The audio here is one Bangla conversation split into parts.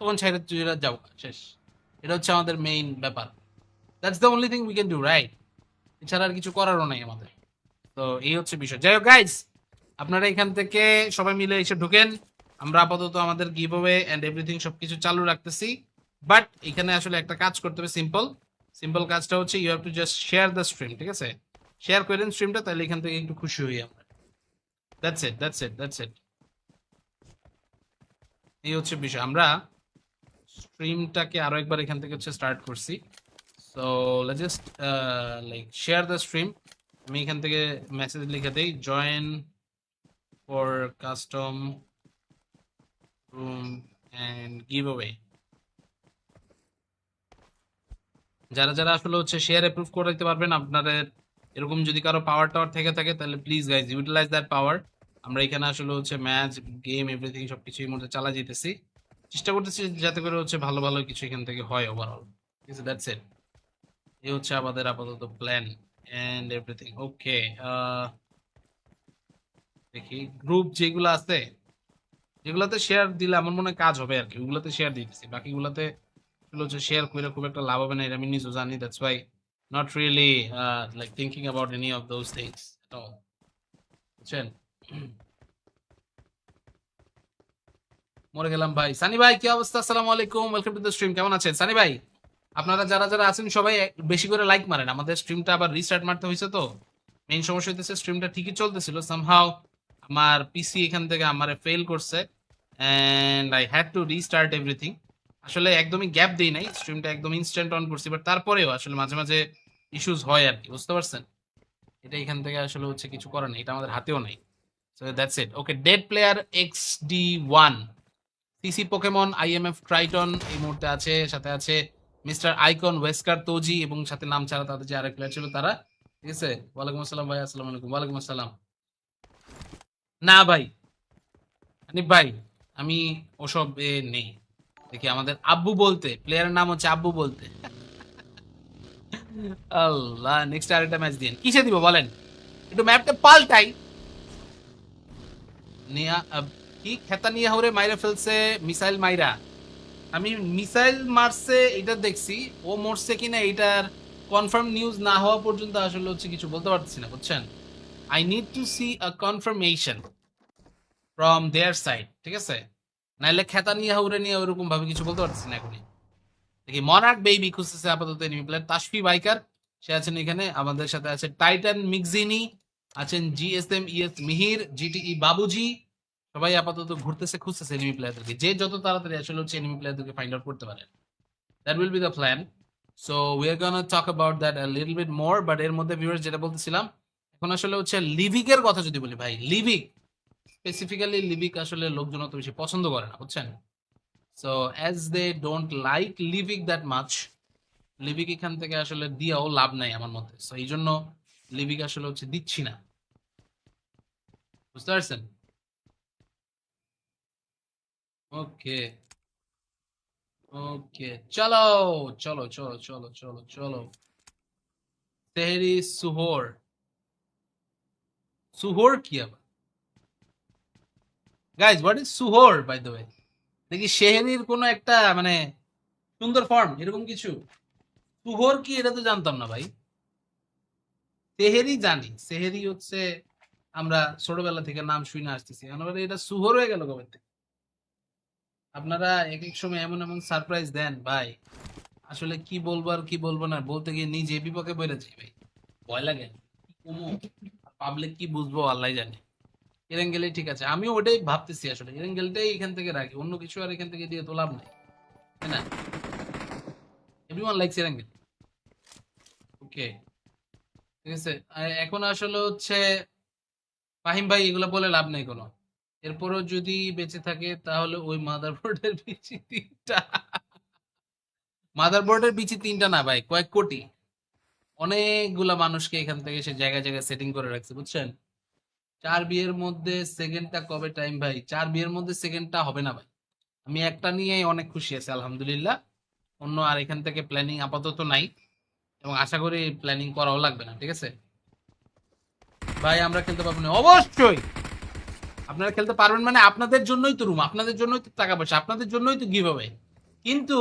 তখন ছাইরা চুইরা যাও, শেষ। এটা হচ্ছে আমাদের মেইন ব্যাপার। That's the only thing we can do, right? এছাড়া আর কিছু করারও নাই আমাদের। তো এই হচ্ছে বিষয়। যাই হোক গাইস, আপনারা এখান থেকে সবাই মিলে এসে ঢুকেন। আমরা আপাতত আমাদের গিভ অ্যাওয়ে এন্ড এভরিথিং সবকিছু চালু রাখতেছি। বাট এখানে আসলে একটা কাজ করতে হবে, সিম্পল। সিম্পল কাজটা হচ্ছে you have to just share the stream, ঠিক আছে? শেয়ার করেন স্ট্রিমটা, তাহলে এখান থেকে একটু খুশি হই আমরা। That's it, that's it, that's it. এই হচ্ছে বিষয়। আমরা স্ট্রিমটাকে আরো একবার এখান থেকে হচ্ছে স্টার্ট করছি। So let's just like share the stream. আমি এখান থেকে মেসেজ লিখে দেই, join for custom room and giveaway. যারা যারা আসলে হচ্ছে শেয়ার অ্যাপ্রুভ করে দিতে পারবেন, আপনাদের এরকম যদি কারো পাওয়ার টাওয়ার থেকে থাকে, তাহলে please guys utilize that power. আমরা এখানে আসলে হচ্ছে ম্যাচ, গেম, এভরিথিং সবকিছু এই মধ্যে চালা যেতেছি। চেষ্টা করতেছি যাতে করে হচ্ছে ভালো ভালো কিছু এখান থেকে হয় ওভারঅল। ঠিক আছে, দ্যাটস ইট। এই হচ্ছে আমাদের আপাতত প্ল্যান এন্ড এভরিথিং। ওকে, দেখি গ্রুপ যেগুলো আছে, যেগুলোতে শেয়ার দিলে আমার মনে হয় কাজ হবে আর কি, ওগুলোতে শেয়ার দিতেছি। বাকিগুলোতে আসলে হচ্ছে শেয়ার করে খুব একটা লাভ হবে না, এটা আমি নিজেও জানি। That's why not really like thinking about any of those things at all, বুঝছেন? মরে গেলাম ভাই। সানি ভাই কি অবস্থা? আসসালামু আলাইকুম, ওয়েলকাম টু দ্য স্ট্রিম। কেমন আছেন সানি ভাই? আপনারা যারা যারা আছেন সবাই বেশি করে লাইক মারেন। আমাদের স্ট্রিমটা আবার রিস্টার্ট মারতে হয়েছে, তো মেইন সমস্যা হইতেছে স্ট্রিমটা ঠিকই চলতেছিল, সামহাও আমার পিসি এখান থেকে আমারে ফেল করছে and I had to restart everything. আসলে একদমই গ্যাপ দেই নাই, স্ট্রিমটা একদম ইনস্ট্যান্ট অন করছি, বাট তারপরেও আসলে মাঝে মাঝে ইস্যুস হয় আর কি, বুঝতে পারছেন? এটা এখান থেকে আসলে হচ্ছে কিছু করার নেই, এটা আমাদের হাতেও নাই। So that's it. Okay, dead player XD1, CC Pokemon, IMF Triton এই মুহূর্তে আছে, সাথে আছে মিস্টার আইকন, ওয়েস্কার তোজি, এবং সাথে নাম ছাড়া তাদের যে আরেক প্লেয়ার ছিল তারা। ঠিক আছে, ওয়ালাইকুম আসসালাম ভাই। আসসালামু আলাইকুম। ওয়ালাইকুম আসসালাম। না ভাই, হানিফ ভাই, আমি ওসব নেই। দেখি আমাদের আব্বু বলতে প্লেয়ারের নাম হচ্ছে আব্বু বলতে। আল্লাহ, নেক্সট আরেকটা ম্যাচ দিন, কিসে দিব বলেন? একটু ম্যাপটা পাল্টাই। নিয়া কি খেতা নিয়ে হরে মাইরা ফেলছে মিসাইল মাইরা। আমি মিসাইল মারছে এটা দেখছি, ও মরছে কিনা এটার কনফার্ম নিউজ না হওয়া পর্যন্ত আসলে হচ্ছে কিছু বলতে পারতেছি না, বুঝছেন? I need to see a confirmation from their side, ঠিক আছে? নাইলে খেতা নিয়ে হাউরে নিয়ে ওরকম ভাবে কিছু বলতে পারতেছি না এখনই। দেখি মনার্ক বেবি খুঁজতেছে আপাতত এনিমি প্লেয়ার, তাসফি বাইকার সে আছেন এখানে আমাদের সাথে, আছে টাইটান মিক্সিনি, আছেন GSM ES মিহির, GTE বাবুজি। সবাই আপাতত ঘুরতেছে, খুঁজতেছে এনিমি প্লেয়ারদেরকে, যে যত তাড়াতাড়ি আসলে হচ্ছে এনিমি প্লেয়ারদেরকে ফাইন্ড আউট করতে পারে। That will be the plan. So we are gonna talk about that a little bit more. But এর মধ্যে ভিউয়ার্স যেটা বলতেছিলাম, এখন আসলে হচ্ছে লিভিক এর কথা যদি বলি ভাই, লিভিক স্পেসিফিক্যালি লিভিক আসলে লোকজন অত বেশি পছন্দ করে না, বুঝছেন? So as they don't like লিভিক দ্যাট মাচ, লিভিক এখান থেকে আসলে দিয়েও লাভ নাই আমার মতে। সো এই জন্য লিভিক আসলে হচ্ছে দিচ্ছি না, বুঝতে পারছেন? ওকে, ওকে, চলো চলো চলো চলো চলো চলো। তেহরি সুহোর, সুহোর কি আবার? গাইজ হোয়াট ইজ সুহোর বাই দ্য ওয়ে? দেখি শেহরির কোনো একটা মানে সুন্দর ফর্ম এরকম কিছু। সুহোর কি এটা তো জানতাম না ভাই। তেহেরি জানি, সেহেরি হচ্ছে আমরা ছোটবেলা থেকে নাম শুনে আসতেছি, আমরা এটা সুহোর হয়ে গেল কবে থেকে? আপনারা এক এক সময় এমন এমন সারপ্রাইজ দেন ভাই, আসলে কি বলবো আর কি বলবো না, বলতে গিয়ে নিজে বিপক্ষে বলে যাই ভাই, ভয় লাগে। পাবলিক কি বুঝবো আল্লাহ জানে। এরেঙ্গেলেই ঠিক আছে, আমিও ওটাই ভাবতেছি, আসলে এরেঙ্গেলটাই এখান থেকে রাখি, অন্য কিছু আর এখান থেকে দিয়ে তো লাভ নাই, তাই না? Everyone likes এরেঙ্গেল। ওকে, ঠিক আছে। এখন আসলে হচ্ছে ফাহিম ভাই এগুলো বলে লাভ নেই কোনো। এরপরও যদি বেঁচে থাকে তাহলে ওই মাদারবোর্ডের পিছি তিনটা, মাদারবোর্ডের পিছি তিনটা না ভাই, কয়েক কোটি। অনেকগুলা মানুষকে এখান থেকে সে জায়গায় জায়গায় সেটিং করে রাখছে, বুঝছেন? 4 বিয়ের মধ্যে সেকেন্ডটা কবে টাইম ভাই? 4 বিয়ের মধ্যে সেকেন্ডটা হবে না ভাই। আমি একটা নিয়েই অনেক খুশি আছি আলহামদুলিল্লাহ। অন্য আর এখান থেকে প্ল্যানিং আপাতত নাই, এবং আশা করি প্ল্যানিং করাও লাগবে না, ঠিক আছে? ভাই আমরা খেলতে পারবো না অবশ্যই। আপনারা খেলতে পারবেন মানে আপনাদের জন্যই তো রুম, আপনাদের জন্যই তো টাকা পয়সা, আপনাদের জন্যই তো গিভ হবে। কিন্তু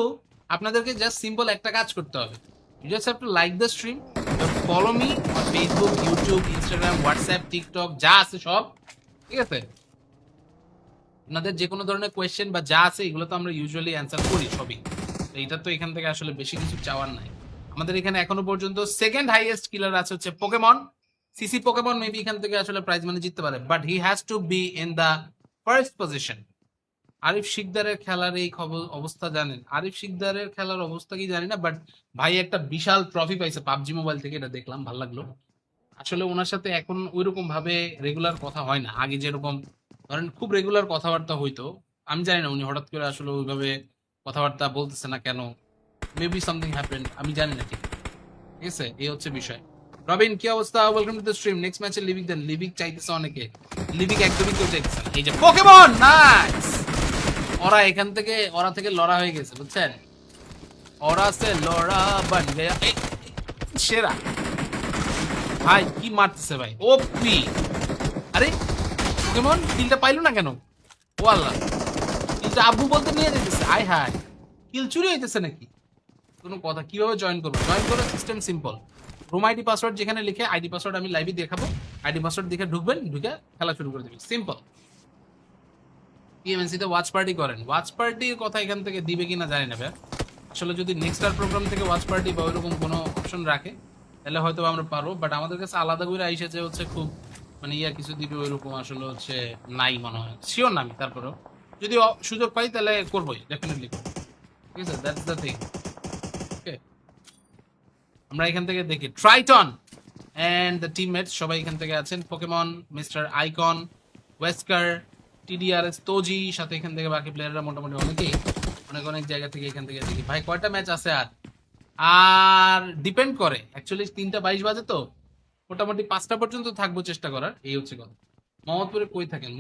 আপনাদেরকে জাস্ট সিম্পল একটা কাজ করতে হবে, you just have to like the stream, follow me on Facebook, YouTube, Instagram, WhatsApp, TikTok যা আছে সব, ঠিক আছে? আপনাদের যে কোনো ধরনের কোয়েশ্চেন বা যা আছে এগুলো তো আমরা ইউজুয়ালি অ্যান্সার করি সবই, তো এটা তো এখান থেকে আসলে বেশি কিছু চাওয়ার নাই। আমাদের এখানে এখনো পর্যন্ত সেকেন্ড হাইয়েস্ট কিলার আছে হচ্ছে পোকেমন। সিসি পোকেমন মেবি এখান থেকে আসলে প্রাইজ মানি জিততে পারে, but he has to be in the first position. Arif শিকদারের খেলার এই খবর অবস্থা জানেন? আরিফ শিকদারের খেলার অবস্থা কি জানি না, বাট ভাই একটা বিশাল ট্রফি পাইছে পাবজি মোবাইল থেকে, এটা দেখলাম, ভালো লাগলো। আসলে ওনার সাথে এখন ওইরকম ভাবে রেগুলার কথা হয় না, আগে যেরকম ধরেন খুব রেগুলার কথাবার্তা হইতো। আমি জানি না উনি হঠাৎ করে আসলে ওইভাবে কথাবার্তা বলতেছে না কেন, মেবি সামথিং হ্যাপেন্ড, আমি জানি না ঠিক। ঠিক আছে, এই হচ্ছে বিষয়। রবিন কি অবস্থা? Welcome to the stream. Next ম্যাচে লিভিক দেন। লিভিক চাইতেছে অনেকে, লিভিক একদমই কেউ চাইতেছে না। এই যে পোকেমন, নাইস। ওরা এখান থেকে ওরা থেকে লড়া হয়ে গেছে, বুঝছেন? ওরা সে লড়া বান গয়া। সেরা ভাই, কি মারতেছে ভাই, ওপি। আরে পোকেমন কিলটা পাইলো না কেন? ও আল্লাহ, কিলটা আব্বু বলতে নিয়ে যেতেছে। আয় হায়, কিল চুরি হইতেছে নাকি? কোনো কথা, কিভাবে জয়েন করবো? জয়েন করার system simple. Room ID password যেখানে লিখে, আইডি পাসওয়ার্ড আমি লাইভে দেখাবো, আইডি পাসওয়ার্ড দেখে ঢুকবেন, ঢুকে খেলা শুরু করে দেবেন, সিম্পল। টিএমএনসি তে ওয়াচ পার্টি করেন, ওয়াচ পার্টির কথা এখান থেকে দিবে কিনা জানি না ভাই। আসলে যদি নেক্সট আর প্রোগ্রাম থেকে ওয়াচ পার্টি বা ওইরকম কোনো অপশন রাখে তাহলে হয়তো আমরা পারবো, বাট আমাদের কাছে আলাদা করে আইসে যে হচ্ছে খুব মানে ইয়া কিছু দিবে ওইরকম আসলে হচ্ছে নাই মনে হয়, শিওর না আমি। তারপরেও যদি সুযোগ পাই তাহলে করবোই, ডেফিনেটলি। ঠিক আছে, দ্যাটস দ্য থিং। ওকে, আমরা এখান থেকে দেখি ট্রাইটন অ্যান্ড দ্য টিমমেটস সবাই এখান থেকে আছেন। পোকেমন, মিস্টার আইকন, ওয়েস্কার, টিডিআরএস, তোজি, সাথে এখান থেকে বাকি প্লেয়াররা মোটামুটি অনেকেই অনেক অনেক জায়গা থেকে এখান থেকে দেখি। ভাই কয়টা ম্যাচ আছে আর? আর ডিপেন্ড করে অ্যাকচুয়ালি, 3:22 বাজে তো মোটামুটি 5টা পর্যন্ত থাকবো, চেষ্টা করার, এই হচ্ছে কথা। মোহাম্মদপুরে কই থাকেন?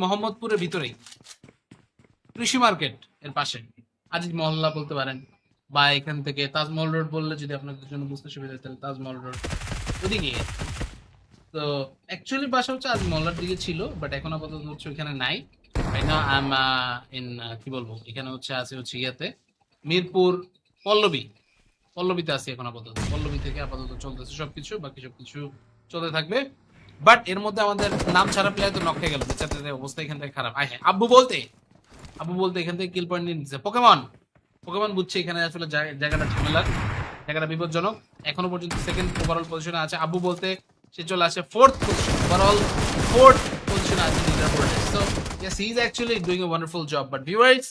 মোহাম্মদপুরের ভিতরেই, কৃষি মার্কেট এর পাশে, আজিজ মহল্লা বলতে পারেন, বা এখান থেকে তাজমহল রোড বললে যদি আপনাদের জন্য বুঝতে সুবিধা হয় তাহলে তাজমহল রোড ওদিকে। তো অ্যাকচুয়ালি বাসা হচ্ছে আজ মহল্লার দিকে ছিল, বাট এখন আপাতত হচ্ছে ওইখানে নাই। Right now I am in, কি বলবো, এখানে হচ্ছে আছে হচ্ছে ইয়াতে মিরপুর পল্লবী, পল্লবীতে আছি এখন আপাতত। পল্লবী থেকে আপাতত চলতেছে সবকিছু, বাকি সবকিছু চলতে থাকবে। বাট এর মধ্যে আমাদের নাম ছাড়া প্লেয়ার তো নক হয়ে গেল, বেচারাদের অবস্থা এখান থেকে খারাপ। আয় হ্যাঁ, আব্বু বলতে এখান থেকে কিল পয়েন্ট নিয়ে নিচ্ছে। পোকেমন, পোকেমন বুঝছে এখানে আসলে জায়গাটা ঝামেলার, জায়গাটা বিপজ্জনক। এখনো পর্যন্ত সেকেন্ড ওভারঅল পজিশনে আছে আব্বু বলতে, সে চলে আসে ফোর্থ পজিশন, ওভারঅল ফোর্থ পজিশনে আছে লিডার বোর্ডে। So yes, he is actually doing a wonderful job. But viewers,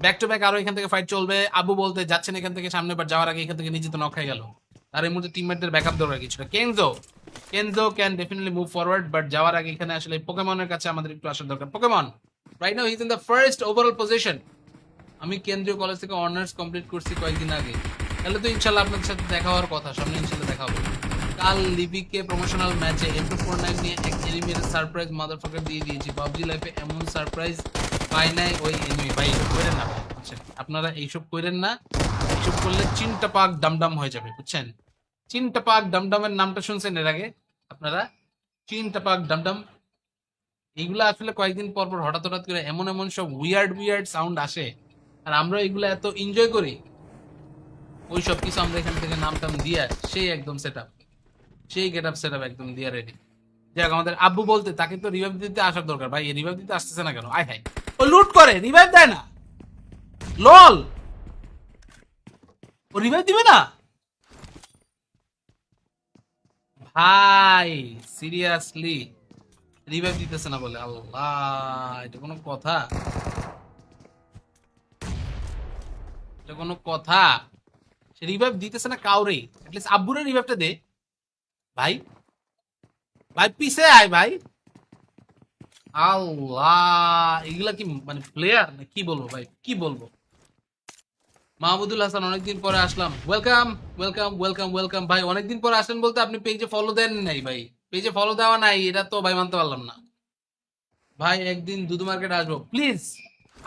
back to back আরো এখান থেকে ফাইট চলবে। আব্বু বলতে যাচ্ছেন এখান থেকে সামনে, বাট যাওয়ার আগে এখান থেকে নিজে তো নক হয়ে গেল। তার এই মুহূর্তে টিমমেটদের ব্যাকআপ দরকার কিছুটা। Kenzo can definitely move forward, but যাওয়ার আগে এখানে আসলে পোকেমনের কাছে আমাদের একটু আসার দরকার। Pokemon right now he is in the first overall position. আমি কেন্দ্রীয় কলেজ থেকে অনার্স কমপ্লিট করছি কয়েকদিন আগে, তাহলে তো ইনশাল্লাহ আপনাদের সাথে দেখা হওয়ার কথা, সামনে ইনশাল্লাহ দেখা হবে। কাল লিবিকে প্রমোশনাল ম্যাচে M249 নিয়ে এক এনিমির সারপ্রাইজ মাদারফাকার দিয়ে দিয়েছি। পাবজি লাইফে এমন সারপ্রাইজ পাই নাই ওই এনিমি। ভাই এইসব করেন না ভাই, বুঝছেন? আপনারা এইসব করেন না, এইসব করলে চিনটা পাক ডামডাম হয়ে যাবে, বুঝছেন? চিনটা পাক ডামডামের নামটা শুনছেন এর আগে আপনারা? চিনটা পাক ডামডাম, এইগুলা আসলে কয়েকদিন পর পর হঠাৎ হঠাৎ করে এমন এমন সব উইয়ার্ড উইয়ার্ড সাউন্ড আসে, আর আমরা এগুলো এত এনজয় করি, ওই সব কিছু আমরা এখান থেকে নাম টাম দিয়া সেই একদম সেট আপ, সেই গেট আপ সেট আপ একদম দিয়া রেডি। যাক, আমাদের আব্বু বলতে তাকে তো রিভাইভ দিতে আসার দরকার। ভাই রিভাইভ দিতে আসতেছে না কেন? আয় হাই, ও লুট করে রিভাইভ দেয় না, লল, ও রিভাইভ দিবে না ভাই, সিরিয়াসলি রিভাইভ দিতেছে না বলে? আল্লাহ, এটা কোনো কথা? এটা কোনো কথা? সে রিভাইভ দিতেছে না কাউরে, অ্যাটলিস্ট আব্বুরে রিভাইভটা দে ভাই। ভাই পিছে আয় ভাই। আল্লাহ, এগুলা কি মানে প্লেয়ার না? কি বলবো ভাই, কি বলবো? মাহমুদুল হাসান, অনেকদিন পরে আসলাম। ওয়েলকাম ওয়েলকাম ওয়েলকাম ওয়েলকাম ভাই। অনেকদিন পরে আসলেন বলতে আপনি পেজে ফলো দেন নাই ভাই? পেজে ফলো দেওয়া নাই, এটা তো ভাই মানতে পারলাম না ভাই। একদিন দুদু মার্কেট আসবো প্লিজ।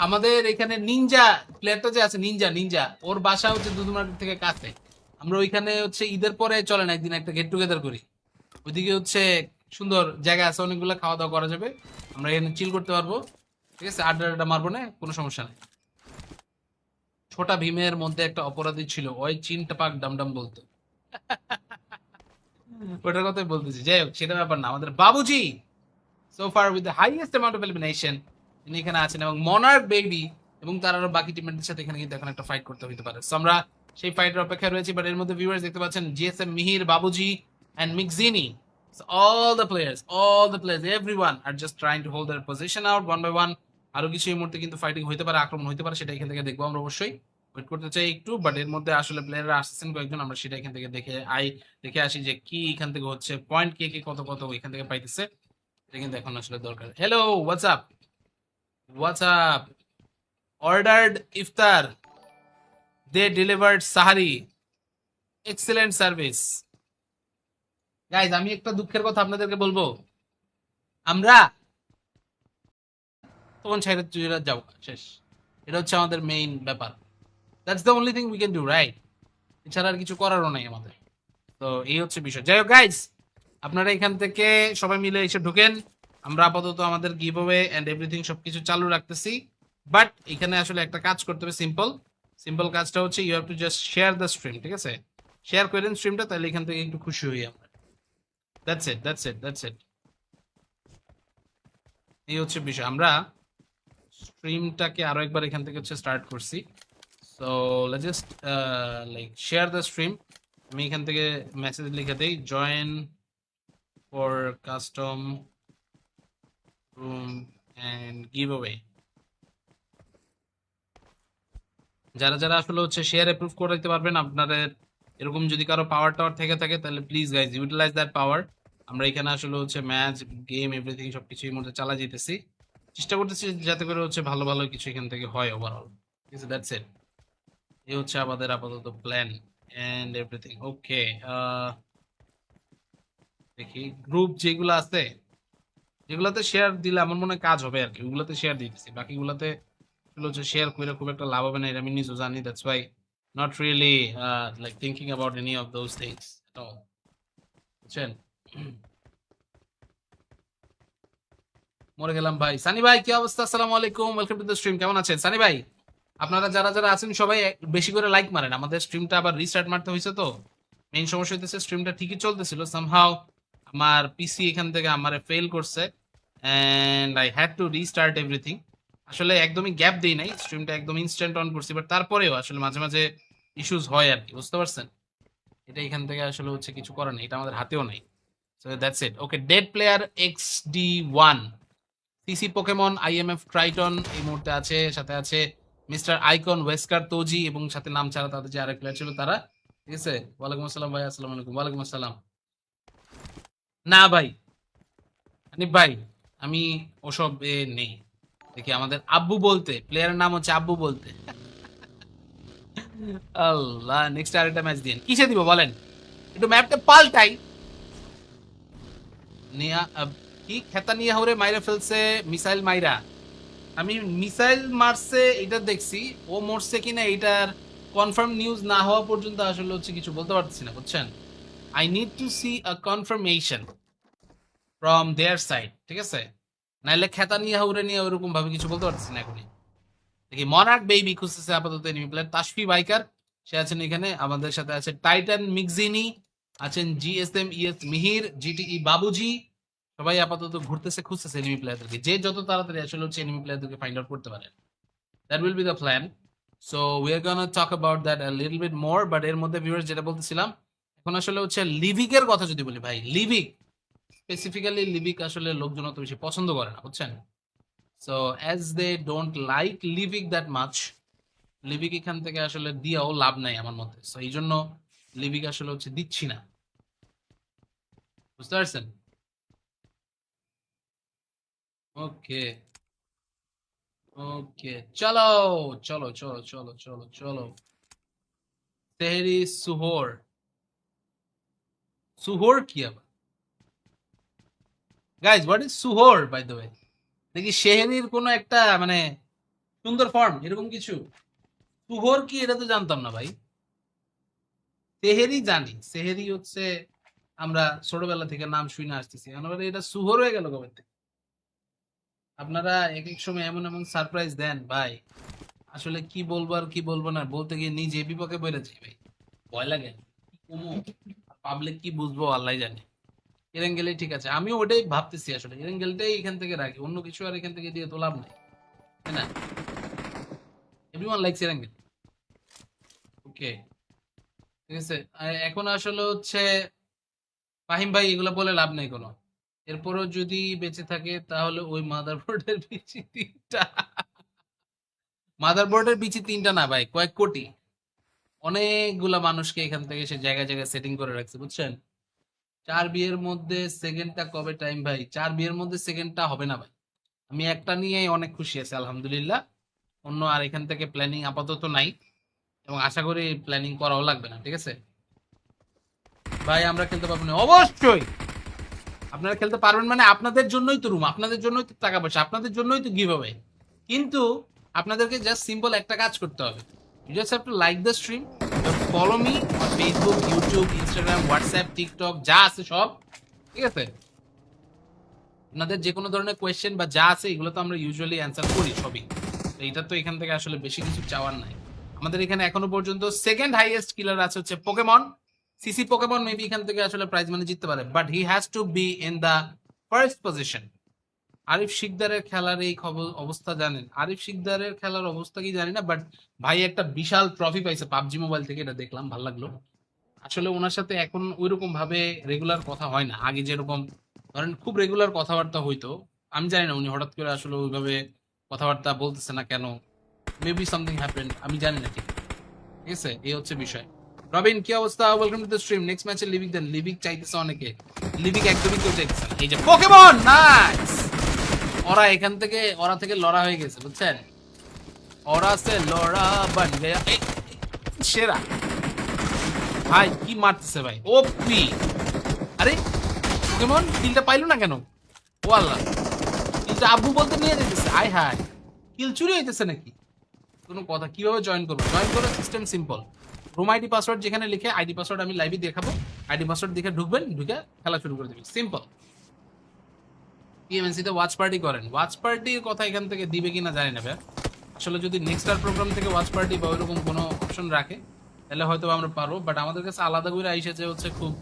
আমাদের এখানে নিনজা প্লেয়ারটা যে আছে, নিনজা নিনজা, ওর বাসা হচ্ছে দুদু মার্কেট থেকে কাছে। আমরা ওইখানে হচ্ছে ঈদের পরে চলেন একদিন একটা গেট টুগেদার করি। ওইদিকে হচ্ছে সুন্দর জায়গা আছে, অনেকগুলো খাওয়া দাওয়া করা যাবে, আমরা এখানে চিল করতে পারবো। ঠিক আছে, আড্ডা আড্ডা মারবো না, কোনো সমস্যা নেই। ছোটা ভীমের মধ্যে একটা অপরাধী ছিল, ওই চিনটা পাক ডামডাম বলতো। ওটার কথাই বলতেছি। যাই হোক, সেটা ব্যাপার না। আমাদের Babuji so far with the highest amount of elimination, তিনি এখানে আছেন, এবং মনার্ক বেবি এবং তার আরো বাকি টিমমেটদের সাথে এখানে কিন্তু এখন একটা ফাইট করতে হতে পারে। সো আমরা সেই ফাইটের অপেক্ষায় রয়েছি। বাট এর মধ্যে ভিউয়ার্স দেখতে পাচ্ছেন জিএসএম মিহির, বাবুজি এন্ড মিকজিনি, all the players, everyone are just trying to hold their position out one by one. আরো কিছু এই মুহূর্তে কিন্তু ফাইটিং হইতে পারে, আক্রমণ হইতে পারে, সেটা এখান থেকে দেখবো আমরা অবশ্যই। ওয়েট করতে চাই একটু, বাট এর মধ্যে আসলে প্লেয়াররা আসছেন কয়েকজন, আমরা সেটা এখান থেকে দেখে আসি যে কি এখান থেকে হচ্ছে, পয়েন্ট কে কে কত কত এখান থেকে পাইতেছে, এটা কিন্তু এখন আসলে দরকার। হ্যালো, হোয়াটস আপ, অর্ডার্ড ইফতার, দে ডেলিভার্ড সাহারি, এক্সেলেন্ট সার্ভিস। গাইজ, আমি একটা দুঃখের কথা আপনাদেরকে বলবো, আমরা তখন ছাইরা চুইরা যাও, শেষ। এটা হচ্ছে আমাদের মেইন ব্যাপার। That's the only thing we can do, right? এছাড়া আর কিছু করারও নাই আমাদের। তো এই হচ্ছে বিষয়। যাই হোক গাইজ, আপনারা এখান থেকে সবাই মিলে এসে ঢুকেন। আমরা আপাতত আমাদের গিভ অ্যাওয়ে এন্ড এভরিথিং সবকিছু চালু রাখতেছি। বাট এখানে আসলে একটা কাজ করতে হবে, সিম্পল কাজটা হচ্ছে you have to just share the stream, ঠিক আছে? শেয়ার করেন স্ট্রিমটা, তাহলে এখান থেকে একটু খুশি হই আমরা। That's it. এই হচ্ছে বিষয়। আমরা স্ট্রিমটাকে আরো একবার এখান থেকে হচ্ছে স্টার্ট করছি। So let's just like share the stream. আমি এখান থেকে মেসেজ লিখে দেই, join for custom room and giveaway. যারা যারা আসলে হচ্ছে শেয়ার অ্যাপ্রুভ করে দিতে পারবেন, আপনাদের এরকম যদি কারো পাওয়ার টাওয়ার থেকে থাকে, তাহলে please guys utilize that power. আমরা এখানে আসলে হচ্ছে ম্যাচ, গেম, এভরিথিং সবকিছু এর মধ্যে চালা যেতেছি, চেষ্টা করতেছি যাতে করে হচ্ছে ভালো ভালো কিছু এখান থেকে হয় ওভারঅল। ঠিক আছে, দ্যাটস ইট। এই হচ্ছে আমাদের আপাতত প্ল্যান এন্ড এভরিথিং। ওকে, দেখি গ্রুপ যেগুলো আছে, যেগুলোতে শেয়ার দিলে আমার মনে হয় কাজ হবে আর কি, ওগুলোতে শেয়ার দিতেছি। বাকিগুলোতে আসলে হচ্ছে শেয়ার করে খুব একটা লাভ হবে না, এটা আমি নিজেও জানি। That's why not really like thinking about any of those things at all, বুঝছেন? মরে গেলাম ভাই। সানি ভাই, কি অবস্থা? আসসালামু আলাইকুম, ওয়েলকাম টু দ্য স্ট্রিম। কেমন আছেন সানি ভাই? আপনারা যারা যারা আছেন সবাই বেশি করে লাইক মারেন। আমাদের স্ট্রিমটা আবার রিস্টার্ট মারতে হয়েছে, তো মেইন সমস্যা হইতেছে স্ট্রিমটা ঠিকই চলতেছিল, সামহাও আমার পিসি এখান থেকে আমারে ফেল করছে and I had to restart everything. আসলে একদমই গ্যাপ দেই নাই, স্ট্রিমটা একদম ইনস্ট্যান্ট অন করছি, বাট তারপরেও আসলে মাঝে মাঝে ইস্যুস হয় আর কি, বুঝতে পারছেন? এটা এখান থেকে আসলে হচ্ছে কিছু করার নেই, এটা আমাদের হাতেও নাই। So that's it. Okay, dead player XD1, CC Pokemon, IMF Triton এই মুহূর্তে আছে, সাথে আছে মিস্টার আইকন, ওয়েস্কার তোজি, এবং সাথে নাম ছাড়া তাদের যে আরেক প্লেয়ার ছিল তারা। ঠিক আছে, ওয়ালাইকুম আসসালাম ভাই। আসসালামু আলাইকুম। ওয়ালাইকুম আসসালাম। না ভাই, হানিফ ভাই, আমি ওসব নেই। দেখি, আমাদের আব্বু বলতে প্লেয়ারের নাম হচ্ছে আব্বু বলতে। আল্লাহ, নেক্সট আরেকটা ম্যাচ দিন, কিসে দিব বলেন? একটু ম্যাপটা পাল্টাই। নিয়া কি খেতা নিয়ে হরে মাইরা ফেলছে মিসাইল মাইরা। আমি মিসাইল মারছে এটা দেখছি, ও মরছে কিনা এটার কনফার্ম নিউজ না হওয়া পর্যন্ত আসলে হচ্ছে কিছু বলতে পারতেছি না, বুঝছেন? I need to see a confirmation from their side, ঠিক আছে? নাইলে খেতা নিয়ে হাউরে নিয়ে ওরকম ভাবে কিছু বলতে পারতেছি না এখনই। দেখি, মনার্ক বেবি খুঁজতেছে আপাতত এনিমি প্লেয়ার, তাসফি বাইকার সে আছেন এখানে, আমাদের সাথে আছে টাইটান মিকজিনি, আছেন GSM ES মিহির, GTE বাবুজি। সবাই আপাতত ঘুরতেছে, খুঁজতেছে এনিমি প্লেয়ারদেরকে, যে যত তাড়াতাড়ি আসলে হচ্ছে এনিমি প্লেয়ারদেরকে ফাইন্ড আউট করতে পারে। That will be the plan. So we are gonna talk about that a little bit more. But এর মধ্যে ভিউয়ার্স যেটা বলতেছিলাম, এখন আসলে হচ্ছে লিভিক এর কথা যদি বলি ভাই, লিভিক স্পেসিফিক্যালি, লিভিক আসলে লোকজন অত বেশি পছন্দ করে না, বুঝছেন? So as they don't like লিভিক দ্যাট মাচ, লিভিক এখান থেকে আসলে দিয়েও লাভ নাই আমার মতে। সো এই জন্য লিভিক আসলে হচ্ছে দিচ্ছি না, বুঝতে পারছেন? ওকে ওকে, চলো চলো চলো চলো চলো চলো। তেহরি সুহোর, সুহোর কি আবার? গাইজ, হোয়াট ইজ সুহোর বাই দ্য ওয়ে? দেখি শেহরির কোনো একটা মানে সুন্দর ফর্ম এরকম কিছু। সুহোর কি, এটা তো জানতাম না ভাই। তেহেরি জানি, সেহেরি হচ্ছে আমরা ছোটবেলা থেকে নাম শুনে আসতেছি, আমরা এটা সুহোর হয়ে গেল কবে থেকে? আপনারা এক এক সময় এমন এমন সারপ্রাইজ দেন ভাই, আসলে কি বলবো আর কি বলবো না বলতে গিয়ে নিজে বিপক্ষে বলেছি ভাই, ভয় লাগে পাবলিক কি বুঝবো আল্লাহ জানে। এরেঙ্গেলেই ঠিক আছে, আমিও ওটাই ভাবতেছি আসলে, এরেঙ্গেলটাই এখান থেকে রাখি, অন্য কিছু আর এখান থেকে দিয়ে তো লাভ নাই, তাই না? Everyone likes এরেঙ্গেল। ওকে, ঠিক আছে। এখন আসলে হচ্ছে ফাহিম ভাই এগুলো বলে লাভ নেই কোনো। এরপরও যদি বেঁচে থাকে তাহলে ওই মাদারবোর্ডের পিছি 3টা, মাদারবোর্ডের পিছি 3টা না ভাই, কয়েক কোটি, অনেকগুলা মানুষকে এখান থেকে সে জায়গায় জায়গায় সেটিং করে রাখছে, বুঝছেন? 4 বিয়ের মধ্যে সেকেন্ডটা কবে টাইম ভাই? 4 বিয়ের মধ্যে সেকেন্ডটা হবে না ভাই। আমি একটা নিয়েই অনেক খুশি আছি আলহামদুলিল্লাহ। অন্য আর এখান থেকে প্ল্যানিং আপাতত নাই, এবং আশা করি প্ল্যানিং করাও লাগবে না, ঠিক আছে ভাই? আমরা খেলতে পারবো না অবশ্যই, আপনারা খেলতে পারবেন মানে আপনাদের জন্যই তো রুম, আপনাদের জন্যই তো টাকা পয়সা, আপনাদের জন্যই তো গিভ হবে। কিন্তু আপনাদেরকে জাস্ট সিম্পল একটা কাজ করতে হবে, you just have to like the stream, follow me on Facebook, YouTube, Instagram, WhatsApp, TikTok, যা আছে সব, ঠিক আছে? আপনাদের যে কোনো ধরনের কোয়েশ্চেন বা যা আছে এগুলো তো আমরা ইউজুয়ালি অ্যান্সার করি সবই, তো এটা তো এখান থেকে আসলে বেশি কিছু চাওয়ার নাই। আমাদের এখানে এখনো পর্যন্ত সেকেন্ড হাইয়েস্ট কিলার আছে হচ্ছে পোকেমন, সিসি পোকেমন মেবি এখান থেকে আসলে প্রাইজ মানি জিততে পারে, but he has to be in the first position. Arif শিকদারের খেলার এই খবর অবস্থা জানেন? আরিফ শিকদারের খেলার অবস্থা কি জানি না, বাট ভাই একটা বিশাল ট্রফি পাইছে পাবজি মোবাইল থেকে, এটা দেখলাম, ভালো লাগলো। আসলে ওনার সাথে এখন ওইরকম ভাবে রেগুলার কথা হয় না, আগে যেরকম ধরেন খুব রেগুলার কথাবার্তা হইতো। আমি জানি না উনি হঠাৎ করে আসলে ওইভাবে কথাবার্তা বলতেছে না কেন, মেবি সামথিং হ্যাপেন্ড, আমি জানি না ঠিক, ঠিক আছে? এই হচ্ছে বিষয়। রবিন কি অবস্থা? Welcome to the stream. Next ম্যাচে লিভিক দেন, লিভিক চাইতেছে অনেকে, লিভিক একদমই কেউ চাইতেছে না। এই যে পোকেমন, নাইস! ওরা এখান থেকে, ওরা থেকে লড়া হয়ে গেছে, বুঝছেন? ওরা সে লড়া বান গয়া, সেরা ভাই, কি মারতেছে ভাই, ওপি! আরে পোকেমন কিলটা পাইলো না কেন? ও আল্লাহ, কিলটা আব্বু বলতে নিয়ে যেতেছে, আয় হায়, কিল চুরি হইতেছে নাকি? কোনো কথা, কিভাবে জয়েন করবো? জয়েন করার system simple, room ID password যেখানে লিখে, আইডি পাসওয়ার্ড আমি লাইভে দেখাবো, আইডি পাসওয়ার্ড দেখে ঢুকবেন, ঢুকে খেলা শুরু করে দেবেন, সিম্পল। টিএমএনসি তে ওয়াচ পার্টি করেন, ওয়াচ পার্টির কথা এখান থেকে দিবে কিনা জানি না ভাই, আসলে যদি নেক্সট আর প্রোগ্রাম থেকে ওয়াচ পার্টি বা ওইরকম কোনো অপশন রাখে তাহলে হয়তো আমরা পারবো, বাট আমাদের কাছে আলাদা করে আইসে যে হচ্ছে খুব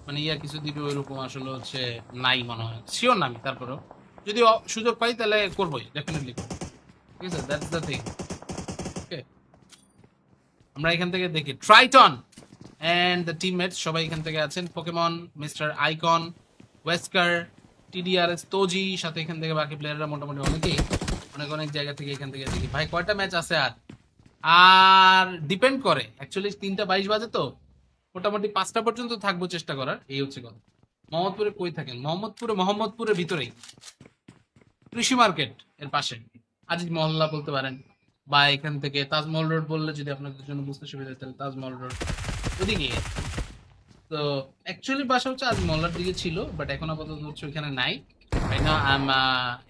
মানে ইয়া কিছু দিবে ওইরকম আসলে হচ্ছে নাই মনে হয়, শিওর না আমি, তারপরেও যদি সুযোগ পাই তাহলে করবোই, ডেফিনেটলি করবো, ঠিক আছে? That's the thing. ওকে, আমরা এখান থেকে দেখি ট্রাইটন এন্ড দ্য টিমমেটস সবাই এখান থেকে আছেন, পোকেমন, মিস্টার আইকন, ওয়েস্কার, টিডিআরএস, তোজি, সাথে এখান থেকে বাকি প্লেয়াররা মোটামুটি অনেকেই অনেক অনেক জায়গা থেকে এখান থেকে দেখি। ভাই কয়টা ম্যাচ আছে আর? আর ডিপেন্ড করে অ্যাকচুয়ালি, 3:22 বাজে তো, মোটামুটি 5টা পর্যন্ত থাকবো চেষ্টা করার, এই হচ্ছে কথা। মোহাম্মদপুরে কই থাকেন? মোহাম্মদপুরের ভিতরেই, কৃষি মার্কেট এর পাশে, আজিজ মহল্লা বলতে পারেন, বা এখান থেকে তাজমহল রোড বললে যদি আপনাদের জন্য বুঝতে সুবিধা হয় তাহলে তাজমহল রোড ওদিকে। তো অ্যাকচুয়ালি বাসা হচ্ছে আজ মহল্লার দিকে ছিল, বাট এখন আপাতত হচ্ছে ওইখানে নাই। Right now I am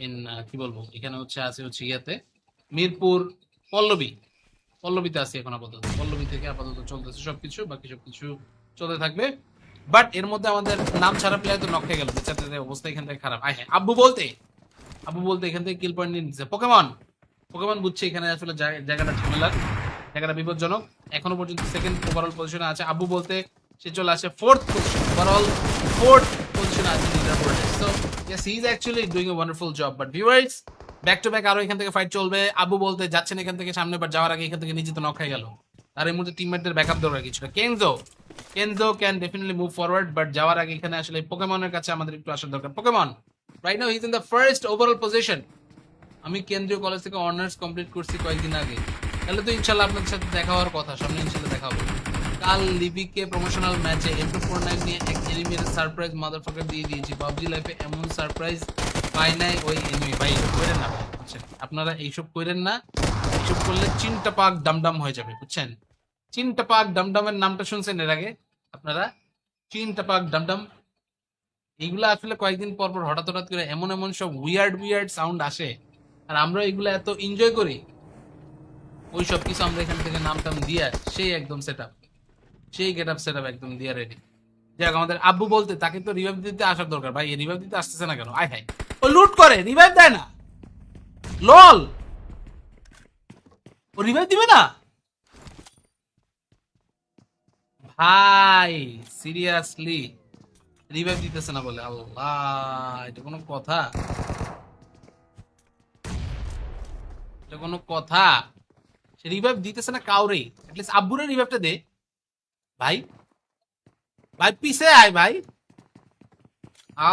in, কি বলবো, এখানে হচ্ছে আছে হচ্ছে ইয়াতে মিরপুর পল্লবী, পল্লবীতে আছি এখন আপাতত, পল্লবী থেকে আপাতত চলতেছে সবকিছু, বাকি সবকিছু চলতে থাকবে। বাট এর মধ্যে আমাদের নাম ছাড়া প্লেয়ার তো নক হয়ে গেল, বেচারাদের অবস্থা এখান থেকে খারাপ। আয় হ্যাঁ, আব্বু বলতে এখান থেকে কিল পয়েন্ট নিয়ে নিচ্ছে। পোকেমন, পোকেমন বুঝছে এখানে আসলে জায়গাটা ঝামেলার, জায়গাটা বিপজ্জনক। এখনো পর্যন্ত সেকেন্ড ওভারঅল পজিশনে আছে আব্বু বলতে, সে চলে আসে ফোর্থ পজিশন, ওভারঅল ফোর্থ পজিশনে আছে লিডার বোর্ডে। So yes, he is actually doing a wonderful job. But viewers, back to back আরো এখান থেকে ফাইট চলবে। আব্বু বলতে যাচ্ছেন এখান থেকে সামনে, বাট যাওয়ার আগে এখান থেকে নিজে তো নক হয়ে গেল, তার এই মুহূর্তে টিমমেটদের ব্যাকআপ দরকার কিছুটা। Kenzo can definitely move forward, but যাওয়ার আগে এখানে আসলে পোকেমনের কাছে আমাদের একটু আসার দরকার। Pokemon right now he is in the first overall position. আমি কেন্দ্রীয় কলেজ থেকে অনার্স কমপ্লিট করছি কয়েকদিন আগে, তাহলে তো ইনশাল্লাহ আপনাদের সাথে দেখা হওয়ার কথা, সামনে ইনশাল্লাহ দেখা হবে। কাল লিবিকে প্রমোশনাল ম্যাচে M249 নিয়ে এক এনিমির সারপ্রাইজ মাদারফাকার দিয়ে দিয়েছি। পাবজি লাইফে এমন সারপ্রাইজ পাই নাই ওই এনিমি। ভাই এইসব করেন না ভাই, বুঝছেন? আপনারা এইসব করেন না, এইসব করলে চিনটা পাক ডামডাম হয়ে যাবে, বুঝছেন? চিনটা পাক ডামডামের নামটা শুনছেন এর আগে আপনারা? চিনটা পাক ডামডাম, এইগুলা আসলে কয়েকদিন পর পর হঠাৎ হঠাৎ করে এমন এমন সব উইয়ার্ড সাউন্ড আসে, আর আমরা এগুলো এত এনজয় করি, ওই সব কিছু আমরা এখান থেকে নাম টাম দিয়ে সেই একদম সেই গেট আপ সেট আপ একদম দিয়ে রেডি। যাক, আমাদের আব্বু বলতে তাকে তো রিভাইভ দিতে আসার দরকার। ভাই রিভাইভ দিতে আসতেছে না কেন? আয় হাই, ও লুট করে রিভাইভ দেয় না, লল। ও রিভাইভ দিবে না ভাই, সিরিয়াসলি রিভাইভ দিতেছে না বলে? আল্লাহ, এটা কোনো কথা? এটা কোনো কথা? সে রিভাইভ দিতেছে না কাউরে, অ্যাটলিস্ট আব্বুরে রিভাইভটা দে ভাই। ভাই পিছে আয় ভাই।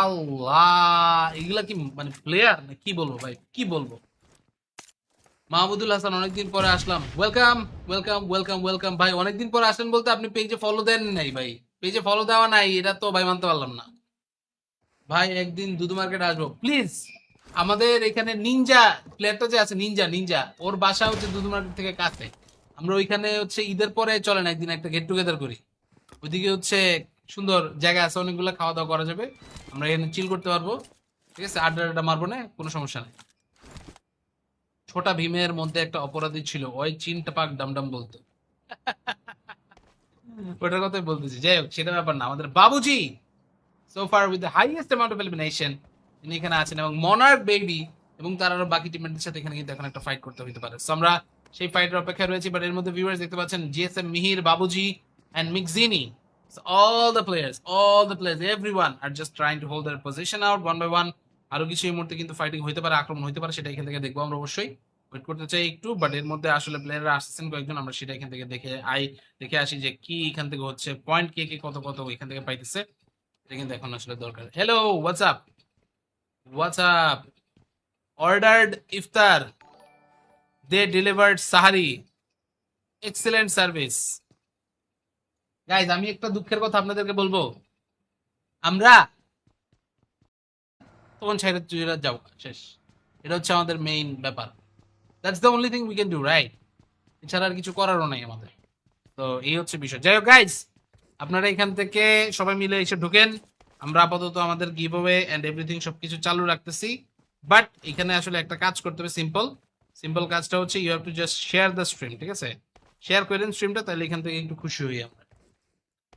আল্লাহ, এগুলা কি মানে প্লেয়ার না? কি বলবো ভাই, কি বলবো? মাহমুদুল হাসান, অনেকদিন পরে আসলাম। ওয়েলকাম ওয়েলকাম ওয়েলকাম ওয়েলকাম ভাই। অনেকদিন পরে আসলেন বলতে আপনি পেজে ফলো দেন নাই ভাই? পেজে ফলো দেওয়া নাই, এটা তো ভাই মানতে পারলাম না ভাই। একদিন দুদু মার্কেট আসবো প্লিজ। আমাদের এখানে নিনজা প্লেয়ারটা যে আছে, নিনজা নিনজা, ওর বাসা হচ্ছে দুদু মার্কেট থেকে কাছে। আমরা ওইখানে হচ্ছে ঈদের পরে চলেন একদিন একটা গেট টুগেদার করি। ওইদিকে হচ্ছে সুন্দর জায়গা আছে, অনেকগুলো খাওয়া দাওয়া করা যাবে। আমরা এখানে চিল করতে পারবো, ঠিক আছে? আড্ডা আড্ডা মারবো না, কোনো সমস্যা নেই। ছোটা ভীমের মধ্যে একটা অপরাধী ছিল, ওই চিনটা পাক ডামডাম বলতো। ওটার কথাই বলতেছি। যাই হোক, সেটা ব্যাপার না। আমাদের Babuji so far with the highest amount of elimination, তিনি এখানে আছেন, এবং মনার্ক বেবি এবং তার আরো বাকি টিমমেটদের সাথে এখানে কিন্তু এখন একটা ফাইট করতে হতে পারে। সো আমরা সেই ফাইটের অপেক্ষায় রয়েছি। বাট এর মধ্যে ভিউয়ার্স দেখতে পাচ্ছেন জিএসএম মিহির, বাবুজি এন্ড মিকজিনি। So all the players, everyone are just trying to hold their position out one by one. আরো কিছু এই মুহূর্তে কিন্তু ফাইটিং হইতে পারে, আক্রমণ হইতে পারে, সেটা এখান থেকে দেখবো আমরা অবশ্যই। ওয়েট করতে চাই একটু, বাট এর মধ্যে আসলে প্লেয়াররা আসছেন কয়েকজন, আমরা সেটা এখান থেকে দেখে আসি যে কি এখান থেকে হচ্ছে, পয়েন্ট কে কে কত কত এখান থেকে পাইতেছে। এটা কিন্তু এখন আসলে দরকার। Hello, what's up, what's up? Ordered ইফতার, দে ডেলিভার্ড সাহারি, এক্সেলেন্ট সার্ভিস। গাইজ, আমি একটা দুঃখের কথা আপনাদেরকে বলবো। আমরা তখন ছেড়ে চুইরা যাও, শেষ। এটা হচ্ছে আমাদের মেইন ব্যাপার। That's the only thing we can do, right? এছাড়া আর কিছু করারও নাই আমাদের। তো এই হচ্ছে বিষয়। যাই হোক গাইজ, আপনারা এখান থেকে সবাই মিলে এসে ঢুকেন। আমরা আপাতত আমাদের গিভ অ্যাওয়ে এন্ড এভরিথিং সবকিছু চালু রাখতেছি। বাট এখানে আসলে একটা কাজ করতে হবে, সিম্পল। সিম্পল কাজটা হচ্ছে you have to just share the stream, ঠিক আছে? শেয়ার করেন স্ট্রিমটা, তাহলে এখান থেকে একটু খুশি হই আমরা।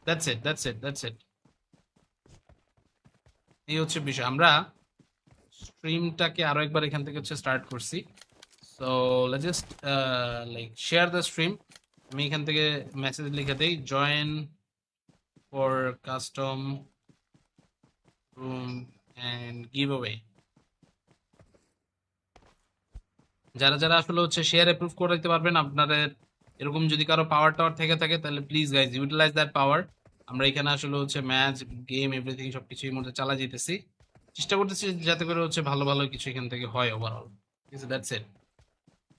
That's it, that's it, that's it. এই হচ্ছে বিষয়। আমরা স্ট্রিমটাকে আরো একবার এখান থেকে হচ্ছে স্টার্ট করছি। So let's just like share the stream. আমি এখান থেকে মেসেজ লিখে দেই, join for custom room and giveaway. যারা যারা আসলে হচ্ছে শেয়ার অ্যাপ্রুভ করে দিতে পারবেন, আপনাদের এরকম যদি কারো পাওয়ার টাওয়ার থেকে থাকে, তাহলে please guys utilize that power. আমরা এখানে আসলে হচ্ছে ম্যাচ, গেম, এভরিথিং সবকিছু এর মধ্যে চালা যেতেছি। চেষ্টা করতেছি যাতে করে হচ্ছে ভালো ভালো কিছু এখান থেকে হয় ওভারঅল, ঠিক আছে? That's it.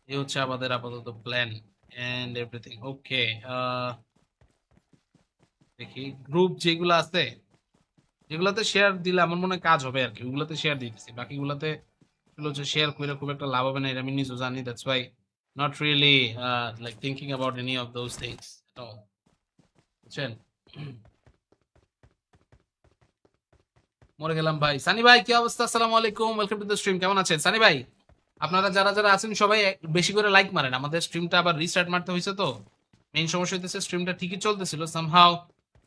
এই হচ্ছে আমাদের আপাতত প্ল্যান এন্ড এভরিথিং। ওকে, দেখি গ্রুপ যেগুলো আছে, যেগুলোতে শেয়ার দিলে আমার মনে হয় কাজ হবে আর কি, ওগুলোতে শেয়ার দিতেছি। বাকিগুলোতে আসলে হচ্ছে শেয়ার করে খুব একটা লাভ হবে না, এটা আমি নিজেও জানি। That's why not really like thinking about any of those things at all, বুঝছেন? মরে গেলাম ভাই। সানি ভাই, কি অবস্থা? আসসালামু আলাইকুম, ওয়েলকাম টু দ্য স্ট্রিম। কেমন আছেন সানি ভাই? আপনারা যারা যারা আছেন সবাই বেশি করে লাইক মারেন। আমাদের স্ট্রিমটা আবার রিস্টার্ট মারতে হয়েছে, তো মেইন সমস্যা হইতেছে স্ট্রিমটা ঠিকই চলতেছিল, সামহাও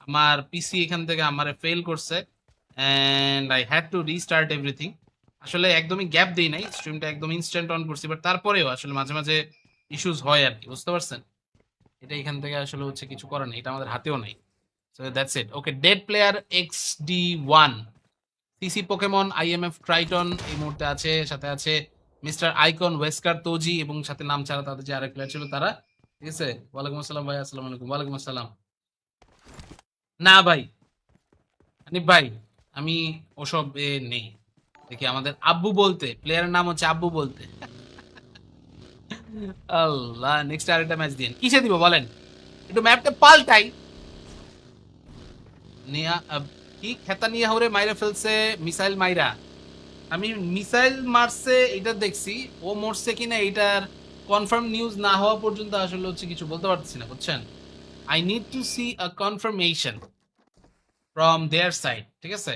আমার পিসি এখান থেকে আমারে ফেল করছে and I had to restart everything. আসলে একদমই গ্যাপ দেই নাই, স্ট্রিমটা একদম ইনস্ট্যান্ট অন করছি, বাট তারপরেও আসলে মাঝে মাঝে ইস্যুস হয় আর কি, বুঝতে পারছেন? এটা এখান থেকে আসলে হচ্ছে কিছু করার নেই, এটা আমাদের হাতেও নাই। So that's it. Okay, dead player XD1, CC Pokemon, IMF Triton এই মুহূর্তে আছে, সাথে আছে মিস্টার আইকন, ওয়েস্কার তোজি, এবং সাথে নাম ছাড়া তাদের যে আরেক প্লেয়ার ছিল তারা, ঠিক আছে? ওয়ালাইকুম আসসালাম ভাই, আসসালামু আলাইকুম। ওয়ালাইকুম আসসালাম। না ভাই, হানিফ ভাই, আমি ওসব নেই। দেখি আমাদের আব্বু বলতে, প্লেয়ারের নাম হচ্ছে আব্বু বলতে। আল্লাহ, নেক্সট আরেকটা ম্যাচ দিন, কিসে দিব বলেন? একটু ম্যাপটা পাল্টাই। নিয়া কি খেতা নিয়ে হরে মাইরা ফেলছে মিসাইল মাইরা। আমি মিসাইল মারছে এটা দেখছি, ও মরছে কিনা এটার কনফার্ম নিউজ না হওয়া পর্যন্ত আসলে হচ্ছে কিছু বলতে পারতেছি না, বুঝছেন? I need to see a confirmation from their side, ঠিক আছে?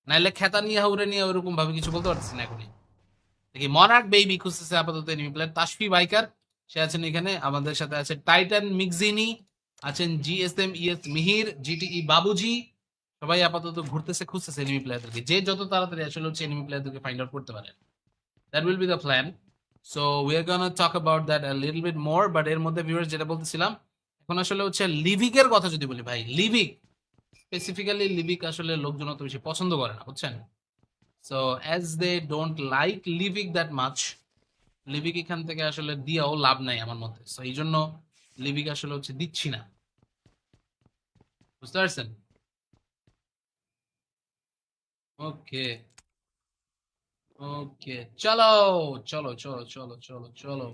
নাইলে খেতা নিয়ে হাউরে নিয়ে ওরকম ভাবে কিছু বলতে পারতেছি না এখনই। দেখি মনার্ক বেবি খুঁজতেছে আপাতত এনিমি প্লেয়ার, তাসফি বাইকার সে আছেন এখানে আমাদের সাথে, আছে টাইটান মিকজিনি, আছেন GSM ES মিহির, GTE বাবুজি। সবাই আপাতত ঘুরতেছে, খুঁজতেছে এনিমি প্লেয়ারদেরকে, যে যত তাড়াতাড়ি আসলে হচ্ছে এনিমি প্লেয়ারদেরকে ফাইন্ড আউট করতে পারে, that will be the plan. So we are gonna talk about that a little bit more, but এর মধ্যে ভিউয়ার্স যেটা বলতেছিলাম, এখন আসলে হচ্ছে লিভিক এর কথা যদি বলি ভাই, লিভিক স্পেসিফিক্যালি লিভিক আসলে লোকজন অত বেশি পছন্দ করে না, বুঝছেন? So as they don't like লিভিক দ্যাট মাচ, লিভিক এখান থেকে আসলে দিয়েও লাভ নাই আমার মতে। সো এই জন্য লিভিক আসলে হচ্ছে দিচ্ছি না, বুঝতে পারছেন? ওকে ওকে, চলো চলো চলো চলো চলো চলো।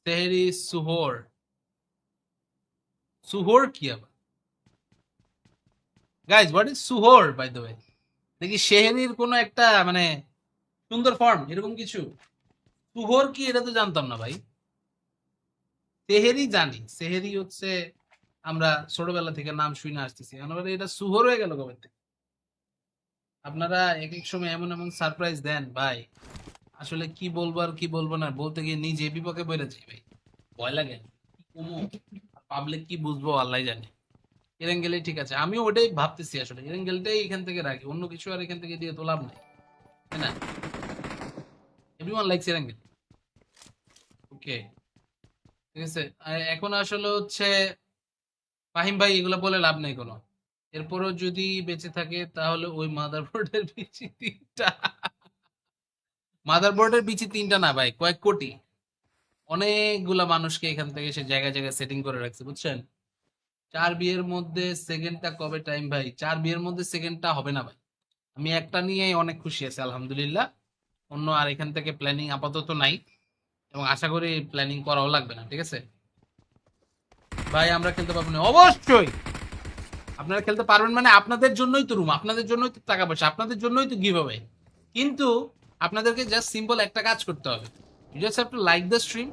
তেহরি সুহোর, সুহোর কি আবার গাইজ, হোয়াট ইজ সুহোর বাই দ্য ওয়ে? দেখি শেহরির কোনো একটা মানে সুন্দর ফর্ম এরকম কিছু? সুহোর কি এটা তো জানতাম না ভাই। তেহেরি জানি, সেহেরি হচ্ছে আমরা ছোটবেলা থেকে নাম শুনে আসতেছি, আমরা এটা সুহোর হয়ে গেল কবে থেকে? আপনারা এক এক সময় এমন এমন সারপ্রাইজ দেন ভাই, আসলে কি বলবো আর কি বলবো না, বলতে গিয়ে নিজে বিপক্ষে বলে যাই ভাই, ভয় লাগে। পাবলিক কি বুঝবো আল্লাহ জানে। এরেঙ্গেলেই ঠিক আছে, আমিও ওটাই ভাবতেছি, আসলে এরেঙ্গেলটাই এখান থেকে রাখি, অন্য কিছু আর এখান থেকে দিয়ে তো লাভ নাই, তাই না? Everyone likes এরেঙ্গেল। ওকে, ঠিক আছে। এখন আসলে হচ্ছে ফাহিম ভাই এগুলো বলে লাভ নেই কোনো, এরপরও যদি বেঁচে থাকে তাহলে ওই মাদারবোর্ডের পিছি তিনটা, মাদারবোর্ডের পিছি তিনটা না ভাই, কয়েক কোটি, অনেকগুলা মানুষকে এখান থেকে সে জায়গায় জায়গায় সেটিং করে রাখছে, বুঝছেন? 4 বিয়ের মধ্যে সেকেন্ডটা কবে টাইম ভাই? 4 বিয়ের মধ্যে সেকেন্ডটা হবে না ভাই। আমি একটা নিয়েই অনেক খুশি আছি আলহামদুলিল্লাহ। অন্য আর এখান থেকে প্ল্যানিং আপাতত নাই, এবং আশা করি প্ল্যানিং করাও লাগবে না, ঠিক আছে? ভাই আমরা খেলতে পারবো না অবশ্যই, আপনারা খেলতে পারবেন মানে আপনাদের জন্যই তো রুম, আপনাদের জন্যই তো টাকা পয়সা, আপনাদের জন্যই তো গিভ হবে। কিন্তু আপনাদেরকে জাস্ট সিম্পল একটা কাজ করতে হবে, you just have to like the stream,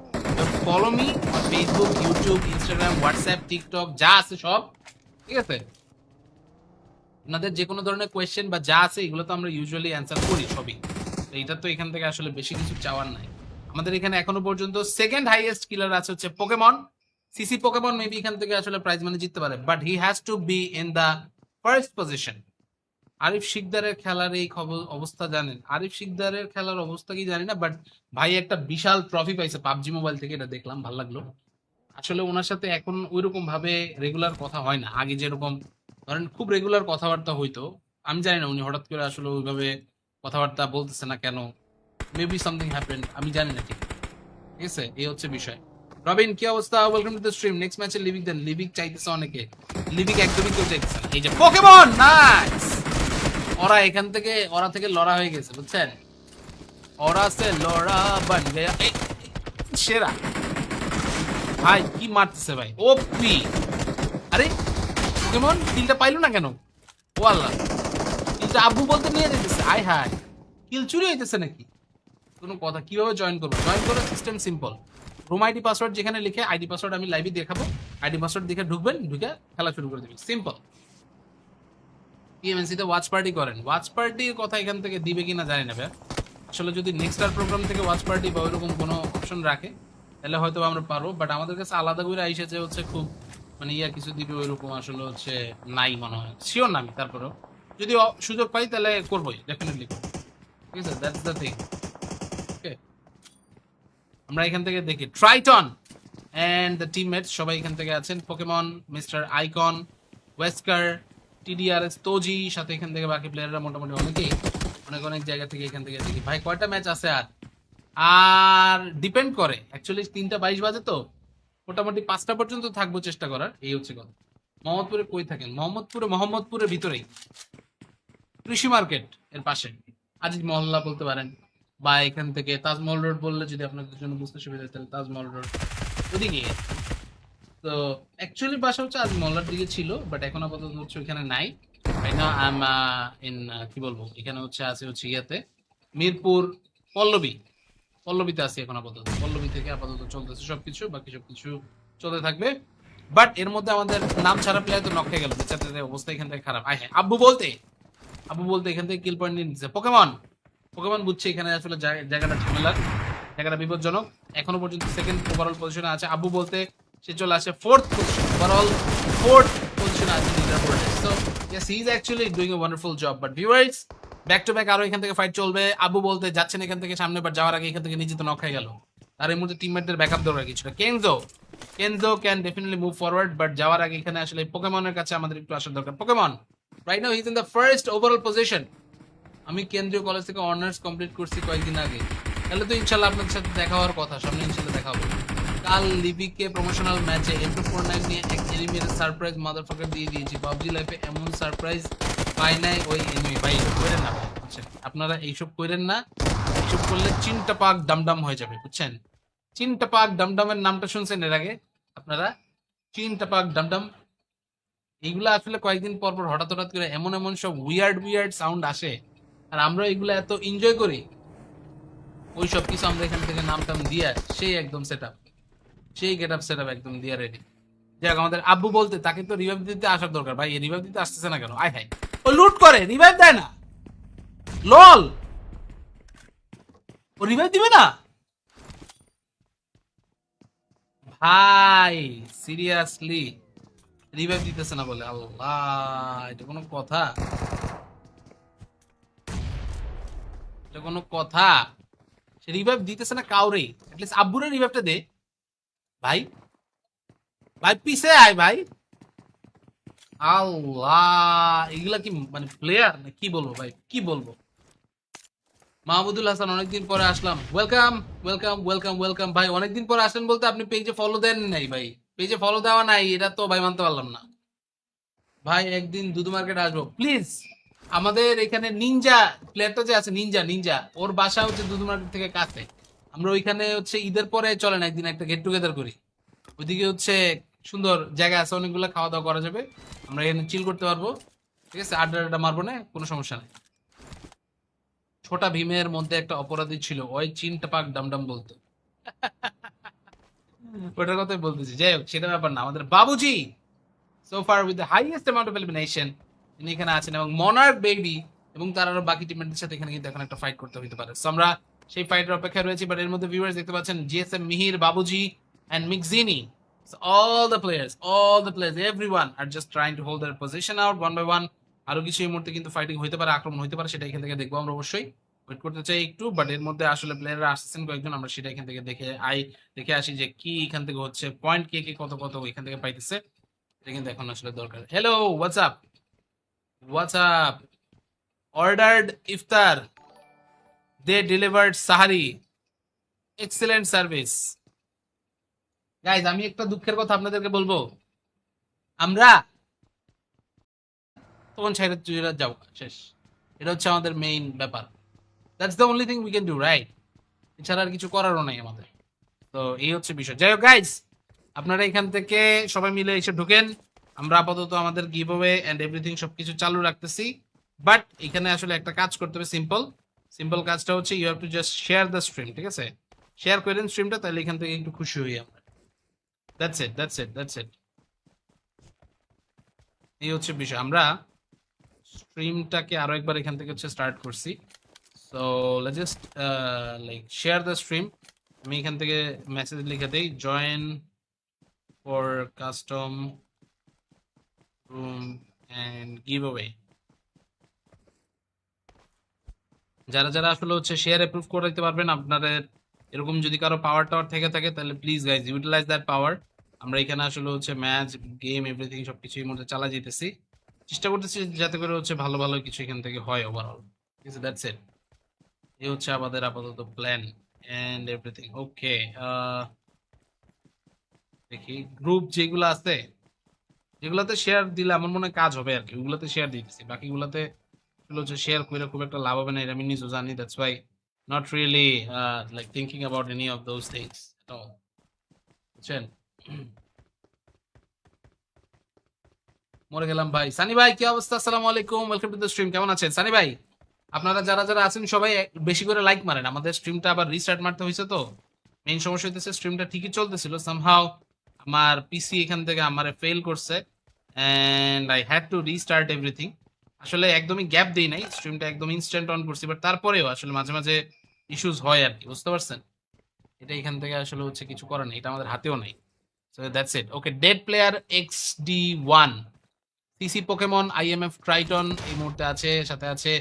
follow me on Facebook, YouTube, Instagram, WhatsApp, TikTok, যা আছে সব, ঠিক আছে? আপনাদের যে কোনো ধরনের কোয়েশ্চেন বা যা আছে এগুলো তো আমরা ইউজুয়ালি অ্যান্সার করি সবই, তো এটা তো এখান থেকে আসলে বেশি কিছু চাওয়ার নাই। আমাদের এখানে এখনো পর্যন্ত সেকেন্ড হাইয়েস্ট কিলার আছে হচ্ছে পোকেমন, সিসি পোকেমন মেবি এখান থেকে আসলে প্রাইজ মানি জিততে পারে, but he has to be in the first position. Arif শিকদারের খেলার এই খবর অবস্থা জানেন? আরিফ শিকদারের খেলার অবস্থা কি জানি না, বাট ভাই একটা বিশাল ট্রফি পাইছে পাবজি মোবাইল থেকে, এটা দেখলাম ভালো লাগলো। আসলে ওনার সাথে এখন ওইরকম ভাবে রেগুলার কথা হয় না, আগে যেরকম ধরেন খুব রেগুলার কথাবার্তা হইতো, আমি জানি না উনি হঠাৎ করে আসলে ওইভাবে কথাবার্তা বলতেছে না কেন, মেবি সামথিং হ্যাপেন্ড, আমি জানি না ঠিক, ঠিক আছে? এই হচ্ছে বিষয়। রবিন কি অবস্থা? Welcome to the stream. Next ম্যাচে লিভিক দেন, লিভিক চাইতেছে অনেকে, লিভিক একদমই কেউ চাইতেছে না। এই যে পোকেমন, নাইস, ওরা এখান থেকে ওরা থেকে লড়া হয়ে গেছে, বুঝছেন? ওরা সে লড়া বান গয়া, সেরা ভাই, কি মারতেছে ভাই, ওপি। আরে পোকেমন কিলটা পাইলো না কেন? ও আল্লাহ, কিলটা আব্বু বলতে নিয়ে যেতেছে, আয় হায়, কিল চুরি হইতেছে নাকি? কোনো কথা, কিভাবে জয়েন করবো? জয়েন করার system simple, room ID password যেখানে লিখে, আইডি পাসওয়ার্ড আমি লাইভে দেখাবো, আইডি পাসওয়ার্ড দেখে ঢুকবেন, ঢুকে খেলা শুরু করে দেবেন, সিম্পল। টিএমএনসি তে ওয়াচ পার্টি করেন, ওয়াচ পার্টির কথা এখান থেকে দিবে কিনা জানি না ভাই, আসলে যদি নেক্সট আর প্রোগ্রাম থেকে ওয়াচ পার্টি বা ওইরকম কোনো অপশন রাখে তাহলে হয়তো আমরা পারবো, বাট আমাদের কাছে আলাদা করে আইসে যে হচ্ছে খুব মানে ইয়া কিছু দিবে ওইরকম আসলে হচ্ছে নাই মনে হয়, শিওর না আমি, তারপরেও যদি সুযোগ পাই তাহলে করবোই, ডেফিনেটলি করবো, ঠিক আছে? That's the thing. ওকে, আমরা এখান থেকে দেখি ট্রাইটন অ্যান্ড দ্য টিমমেটস সবাই এখান থেকে আছেন, পোকেমন, মিস্টার আইকন, ওয়েস্কার, টিডিআরএস, তোজি, সাথে এখান থেকে বাকি প্লেয়াররা মোটামুটি অনেকেই অনেক অনেক জায়গা থেকে এখান থেকে দেখি। ভাই কয়টা ম্যাচ আছে আর? আর ডিপেন্ড করে অ্যাকচুয়ালি, 3:22 বাজে তো, মোটামুটি 5টা পর্যন্ত থাকবো চেষ্টা করার, এই হচ্ছে কথা। মোহাম্মদপুরে কই থাকেন? মোহাম্মদপুরের ভিতরেই, কৃষি মার্কেট এর পাশে, আজিজ মহল্লা বলতে পারেন, বা এখান থেকে তাজমহল রোড বললে যদি আপনাদের জন্য বুঝতে সুবিধা হয় তাহলে তাজমহল রোড ওদিকে। তো অ্যাকচুয়ালি বাসা হচ্ছে আজ মহল্লার দিকে ছিল, বাট এখন আপাতত হচ্ছে ওইখানে নাই। Right now I am in, কি বলবো, এখানে হচ্ছে আছে হচ্ছে ইয়াতে মিরপুর পল্লবী, পল্লবীতে আছি এখন আপাতত, পল্লবী থেকে আপাতত চলতেছে সবকিছু, বাকি সবকিছু চলতে থাকবে। বাট এর মধ্যে আমাদের নাম ছাড়া প্লেয়ার তো নক হয়ে গেল, বেচারাদের অবস্থা এখান থেকে খারাপ। আয় হ্যাঁ, আব্বু বলতে এখান থেকে কিল পয়েন্ট নিয়ে নিচ্ছে। পোকেমন, পোকেমন বুঝছে এখানে আসলে জায়গাটা ঝামেলার, জায়গাটা বিপজ্জনক। এখনো পর্যন্ত সেকেন্ড ওভারঅল পজিশনে আছে আব্বু বলতে, সে চলে আসে ফোর্থ পজিশন, ওভারঅল ফোর্থ পজিশনে আছে লিডার বোর্ডে। So yes, he is actually doing a wonderful job. But viewers, back to back আরো এখান থেকে ফাইট চলবে। আবু বলতে যাচ্ছেন এখান থেকে সামনে, বাট যাওয়ার আগে এখান থেকে নিজে তো নক হয়ে গেল। আর এই মুহূর্তে টিমমেটদের ব্যাকআপ দরকার কিছুটা। Kenzo can definitely move forward, but যাওয়ার আগে এখানে আসলে পোকেমনের কাছে আমাদের একটু আসার দরকার। Pokemon right now he is in the first overall position. আমি কেন্দ্রীয় কলেজ থেকে অনার্স কমপ্লিট করছি কয়েকদিন আগে, তাহলে তো ইনশাল্লাহ আপনাদের সাথে দেখা হওয়ার কথা, সামনে ইনশাল্লাহ দেখা হবে। কাল লিবিকে প্রমোশনাল ম্যাচে M249 নিয়ে এক এনিমির সারপ্রাইজ মাদারফাকার দিয়ে দিয়েছি। পাবজি লাইফে এমন সারপ্রাইজ পাই নাই ওই এনিমি। ভাই এইসব করেন না ভাই, বুঝছেন? আপনারা এইসব করেন না, এইসব করলে চিনটা পাক ডামডাম হয়ে যাবে, বুঝছেন? চিনটা পাক ডামডামের নামটা শুনছেন এর আগে আপনারা? চিনটা পাক ডামডাম এইগুলা আসলে কয়েকদিন পর পর হঠাৎ হঠাৎ করে এমন এমন সব উইয়ার্ড সাউন্ড আসে, আর আমরা এগুলো এত এনজয় করি, ওই সব কিছু আমরা এখান থেকে নাম টাম দিয়া সেই একদম সেই গেট আপ সেট আপ একদম দিয়া রেডি। যাক, আমাদের আব্বু বলতে তাকে তো রিভাইভ দিতে আসার দরকার। ভাই রিভাইভ দিতে আসতেছে না কেন? আয় হাই, ও লুট করে রিভাইভ দেয় না। লল, ও রিভাইভ দিবে না ভাই? সিরিয়াসলি রিভাইভ দিতেছে না বলে? আল্লাহ, এটা কোনো কথা? এটা কোনো কথা? সে রিভাইভ দিতেছে না কাউরে, অ্যাটলিস্ট আব্বুরে রিভাইভটা দে ভাই। ভাই পিছে আয় ভাই। আল্লাহ, এগুলা কি মানে প্লেয়ার না? কি বলবো ভাই, কি বলবো? মাহমুদুল হাসান, অনেকদিন পরে আসলাম। ওয়েলকাম ওয়েলকাম ওয়েলকাম ওয়েলকাম ভাই। অনেকদিন পরে আসলেন বলতে আপনি পেজে ফলো দেন নাই ভাই? পেজে ফলো দেওয়া নাই, এটা তো ভাই মানতে পারলাম না ভাই। একদিন দুদু মার্কেট আসবো প্লিজ। আমাদের এখানে নিনজা প্লেয়ারটা যে আছে, নিনজা নিনজা ওর বাসা হচ্ছে দুদু মার্কেট থেকে কাছে। আমরা ওইখানে হচ্ছে ঈদের পরে চলেন একদিন একটা গেট টুগেদার করি। ওইদিকে হচ্ছে সুন্দর জায়গা আছে, অনেকগুলো খাওয়া দাওয়া করা যাবে, আমরা এখানে চিল করতে পারবো, ঠিক আছে? আড্ডা আড্ডা মারবো না, কোনো সমস্যা নেই। ছোটা ভীমের মধ্যে একটা অপরাধী ছিল, ওই চিনটা পাক ডামডাম বলতো। ওটার কথাই বলতেছি। যাই হোক, সেটা ব্যাপার না। আমাদের Babuji so far with the highest amount of elimination তিনি এখানে আছেন, এবং মনার্ক বেবি এবং তার আরো বাকি টিমমেটদের সাথে এখানে কিন্তু এখন একটা ফাইট করতে হতে পারে। সো আমরা সেই ফাইটের অপেক্ষায় রয়েছি। বাট এর মধ্যে ভিউয়ার্স দেখতে পাচ্ছেন জিএসএম মিহির, বাবুজি এন্ড মিকজিনি। So all the players, everyone are just trying to hold their position out one by one. আরো কিছু এই মুহূর্তে কিন্তু ফাইটিং হইতে পারে, আক্রমণ হইতে পারে, সেটা এখান থেকে দেখবো আমরা অবশ্যই। ওয়েট করতে চাই একটু, বাট এর মধ্যে আসলে প্লেয়াররা আসছেন কয়েকজন, আমরা সেটা এখান থেকে দেখে আসি যে কি এখান থেকে হচ্ছে, পয়েন্ট কে কে কত কত এখান থেকে পাইতেছে, এটা কিন্তু এখন আসলে দরকার। হ্যালো, হোয়াটস আপ অর্ডার্ড ইফতার, দে ডেলিভার্ড সাহারি, এক্সেলেন্ট সার্ভিস। গাইজ, আমি একটা দুঃখের কথা আপনাদেরকে বলবো, আমরা তখন ছেড়ে চুইরা যাও শেষ। এটা হচ্ছে আমাদের মেইন ব্যাপার। That's the only thing we can do, right? এছাড়া আর কিছু করারও নাই আমাদের। তো এই হচ্ছে বিষয়। যাই হোক গাইজ, আপনারা এখান থেকে সবাই মিলে এসে ঢুকেন। আমরা আপাতত আমাদের গিভ অ্যাওয়ে এন্ড এভরিথিং সবকিছু চালু রাখতেছি, বাট এখানে আসলে একটা কাজ করতে হবে। সিম্পল কাজটা হচ্ছে you have to just share the stream, ঠিক আছে? শেয়ার করেন স্ট্রিমটা, তাহলে এখান থেকে একটু খুশি হই আমরা। That's it. এই হচ্ছে বিষয়। আমরা স্ট্রিমটাকে আরো একবার এখান থেকে হচ্ছে স্টার্ট করছি। So let's just like share the stream. আমি এখান থেকে মেসেজ লিখে দেই, join for custom room and giveaway. যারা যারা আসলে হচ্ছে শেয়ার অ্যাপ্রুভ করে দিতে পারবেন, আপনাদের এরকম যদি কারো পাওয়ার টাওয়ার থেকে থাকে, তাহলে please guys utilize that power. আমরা এখানে আসলে হচ্ছে ম্যাচ, গেম, এভরিথিং সবকিছু এর মধ্যে চালা যেতেছি, চেষ্টা করতেছি যাতে করে হচ্ছে ভালো ভালো কিছু এখান থেকে হয় ওভারঅল, ঠিক আছে? That's it. এই হচ্ছে আমাদের আপাতত প্ল্যান এন্ড এভরিথিং। ওকে, দেখি গ্রুপ যেগুলো আছে, যেগুলোতে শেয়ার দিলে আমার মনে হয় কাজ হবে আর কি, ওগুলোতে শেয়ার দিতেছি। বাকিগুলোতে হচ্ছে শেয়ার করে খুব একটা লাভ হবে না, এটা আমি নিজেও জানি। That's why not really like thinking about any of those things at all, বুঝছেন? মরে গেলাম ভাই। সানি ভাই কি অবস্থা? আসসালামু আলাইকুম, ওয়েলকাম টু দ্য স্ট্রিম। কেমন আছেন সানি ভাই? আপনারা যারা যারা আছেন সবাই বেশি করে লাইক মারেন। আমাদের স্ট্রিমটা আবার রিস্টার্ট মারতে হয়েছে, তো মেইন সমস্যা হইতেছে স্ট্রিমটা ঠিকই চলতেছিল, সামহাউ আমার পিসি এখান থেকে আমারে ফেল করছে and I had to restart everything. আসলে একদমই গ্যাপ দেই নাই, স্ট্রিমটা একদম ইনস্ট্যান্ট অন করছি, বাট তারপরেও আসলে মাঝে মাঝে ইস্যুস হয় আর কি, বুঝতে পারছেন? এটা এখান থেকে আসলে হচ্ছে কিছু করার নেই, এটা আমাদের হাতেও নাই। So that's it. Okay, dead player XD1, CC Pokemon, IMF Triton এই মুহূর্তে আছে, সাথে আছে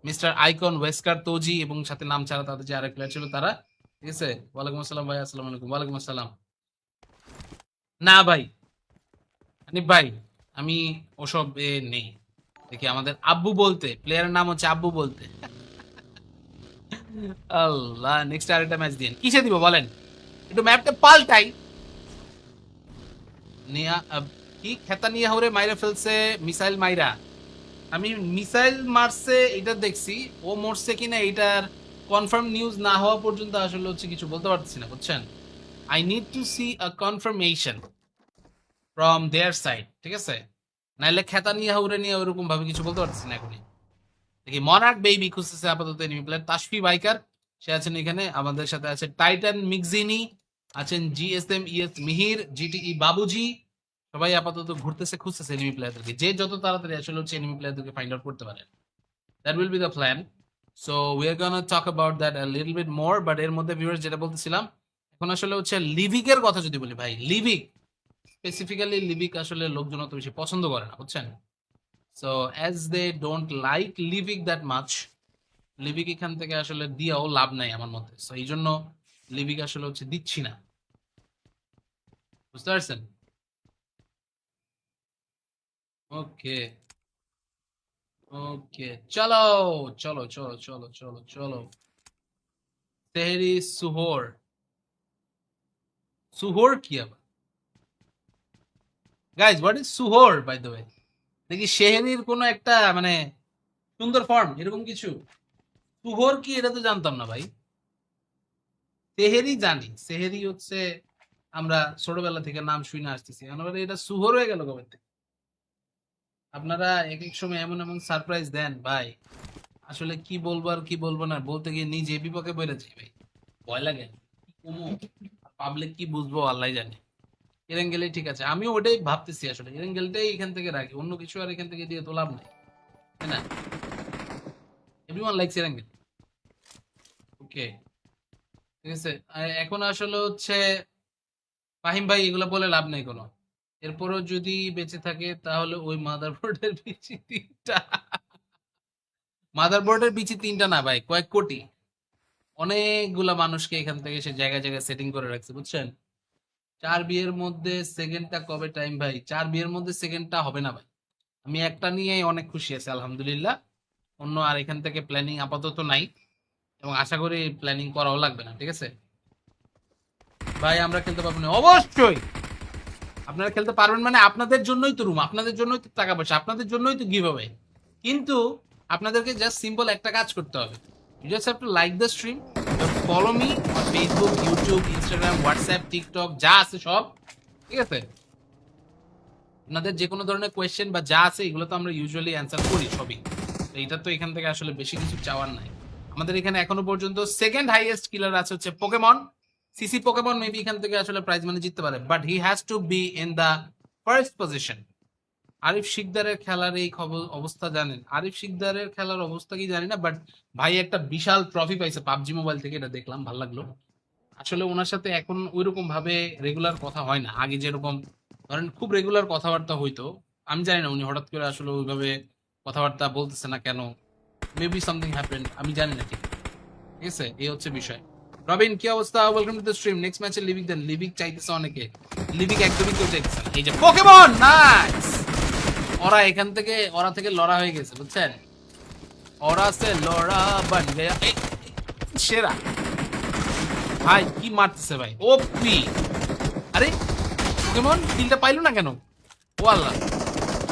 মিস্টার আইকন, ওয়েস্কার, তোজি এবং সাথে নাম ছাড়া তাদের যে আরেক প্লেয়ার ছিল তারা। ঠিক আছে, ওয়ালাইকুম আসসালাম ভাই, আসসালামু আলাইকুম। ওয়ালাইকুম আসসালাম। না ভাই, হানিফ ভাই, আমি ওসব নেই। দেখি আমাদের আব্বু বলতে প্লেয়ারের নাম হচ্ছে আব্বু বলতে। আল্লাহ, নেক্সট আরেকটা ম্যাচ দিন, কিসে দিব বলেন, একটু ম্যাপটা পাল্টাই। নিয়া কি খেতা নিয়ে হরে মাইরা ফেলছে মিসাইল মাইরা। আমি মিসাইল মারছে এটা দেখছি, ও মরছে কিনা এটার কনফার্ম নিউজ না হওয়া পর্যন্ত আসলে হচ্ছে কিছু বলতে পারতেছি না, বুঝছেন। I need to see a confirmation from their side, ঠিক আছে। নাইলে খেতা নিয়ে হাউরে নিয়ে ওরকম ভাবে কিছু বলতে পারতেছি না এখনই। দেখি মনার্ক বেবি খুঁজতেছে আপাতত এনিমি প্লেয়ার। তাসফি বাইকার সে আছেন এখানে আমাদের সাথে, আছে টাইটান মিক্সিনি, আছেন জিএসএম ইএস মিহির, জিটিই বাবুজি। সবাই আপাতত ঘুরতেছে, খুঁজতেছে এনিমি প্লেয়ারদেরকে, যে যত তাড়াতাড়ি আসলে হচ্ছে এনিমি প্লেয়ারদেরকে ফাইন্ড আউট করতে পারে। That will be the plan. So we are gonna talk about that a little bit more. But এর মধ্যে ভিউয়ার্স যেটা বলতেছিলাম, এখন আসলে হচ্ছে লিভিক এর কথা যদি বলি ভাই, লিভিক স্পেসিফিক্যালি লিভিক আসলে লোকজন অত বেশি পছন্দ করে না, বুঝছেন। So as they don't like লিভিক দ্যাট মাচ, লিভিক এখান থেকে আসলে দিয়েও লাভ নাই আমার মতে। সো এই জন্য লিভিক আসলে হচ্ছে দিচ্ছি না, বুঝতে পারছেন। ওকে, ওকে, চলো চলো চলো চলো চলো চলো। তেহরি সুহোর, সুহোর কি আবার গাইজ, হোয়াট ইজ সুহোর বাই দ্য ওয়ে? দেখি শেহরির কোনো একটা মানে সুন্দর ফর্ম এরকম কিছু। সুহোর কি এটা তো জানতাম না ভাই। তেহেরি জানি, সেহেরি হচ্ছে আমরা ছোটবেলা থেকে নাম শুনে আসতেছি, আমরা এটা সুহোর হয়ে গেল কবে থেকে? আপনারা এক এক সময় এমন এমন সারপ্রাইজ দেন ভাই, আসলে কি বলবো আর কি বলবো না, বলতে গিয়ে নিজে বিপক্ষে বলে যাই ভাই, ভয় লাগে। পাবলিক কি বুঝবো আল্লাহ জানে। এরেঙ্গেলেই ঠিক আছে, আমিও ওটাই ভাবতেছি আসলে, এরেঙ্গেলটাই এখান থেকে রাখি, অন্য কিছু আর এখান থেকে দিয়ে তো লাভ নাই, তাই না? Everyone likes এরেঙ্গেল। ওকে, ঠিক আছে। এখন আসলে হচ্ছে ফাহিম ভাই এগুলো বলে লাভ নেই কোনো। এরপরও যদি বেঁচে থাকে তাহলে ওই মাদারবোর্ডের পিছি তিনটা, মাদারবোর্ডের পিছি তিনটা না ভাই, কয়েক কোটি, অনেকগুলা মানুষকে এখান থেকে সে জায়গায় জায়গায় সেটিং করে রাখছে, বুঝছেন। 4 বিয়ের মধ্যে সেকেন্ডটা কবে টাইম ভাই? 4 বিয়ের মধ্যে সেকেন্ডটা হবে না ভাই। আমি একটা নিয়েই অনেক খুশি আছি আলহামদুলিল্লাহ। অন্য আর এখান থেকে প্ল্যানিং আপাতত নাই, এবং আশা করি প্ল্যানিং করাও লাগবে না, ঠিক আছে ভাই। আমরা খেলতে পারবো না অবশ্যই, আপনারা খেলতে পারবেন মানে আপনাদের জন্যই তো রুম, আপনাদের জন্যই তো টাকা পয়সা, আপনাদের জন্যই তো গিভ হবে। কিন্তু আপনাদেরকে জাস্ট সিম্পল একটা কাজ করতে হবে, you just have to like the stream, follow me on Facebook, YouTube, Instagram, WhatsApp, TikTok, যা আছে সব, ঠিক আছে। আপনাদের যে কোনো ধরনের কোয়েশ্চেন বা যা আছে এগুলো তো আমরা ইউজুয়ালি অ্যান্সার করি সবই। তো এটা তো এখান থেকে আসলে বেশি কিছু চাওয়ার নাই। আমাদের এখানে এখনো পর্যন্ত সেকেন্ড হাইয়েস্ট কিলার আছে হচ্ছে পোকেমন। সিসি পোকেমন মেবি এখান থেকে আসলে প্রাইজ মানি জিততে পারে, but he has to be in the first position. Arif শিকদারের খেলার এই খবর অবস্থা জানেন? আরিফ শিকদারের খেলার অবস্থা কি জানি না, বাট ভাই একটা বিশাল ট্রফি পাইছে পাবজি মোবাইল থেকে, এটা দেখলাম, ভালো লাগলো। আসলে ওনার সাথে এখন ওইরকম ভাবে রেগুলার কথা হয় না, আগে যেরকম ধরেন খুব রেগুলার কথাবার্তা হইতো। আমি জানি না উনি হঠাৎ করে আসলে ওইভাবে কথাবার্তা বলতেছে না কেন, মেবি সামথিং হ্যাপেন্ড, আমি জানি না ঠিক, ঠিক আছে। এই হচ্ছে বিষয়। রবিন কি অবস্থা? Welcome to the stream. Next ম্যাচে লিভিক দেন, লিভিক চাইতেছে অনেকে, লিভিক একদমই কেউ চাইতেছে না। এই যে পোকেমন, নাইস। ওরা এখান থেকে, ওরা থেকে লড়া হয়ে গেছে, বুঝছেন। ওরা সে লড়া বান গয়া, সেরা ভাই। কি মারতেছে ভাই, ওপি। আরে পোকেমন কিলটা পাইলো না কেন? ও আল্লাহ,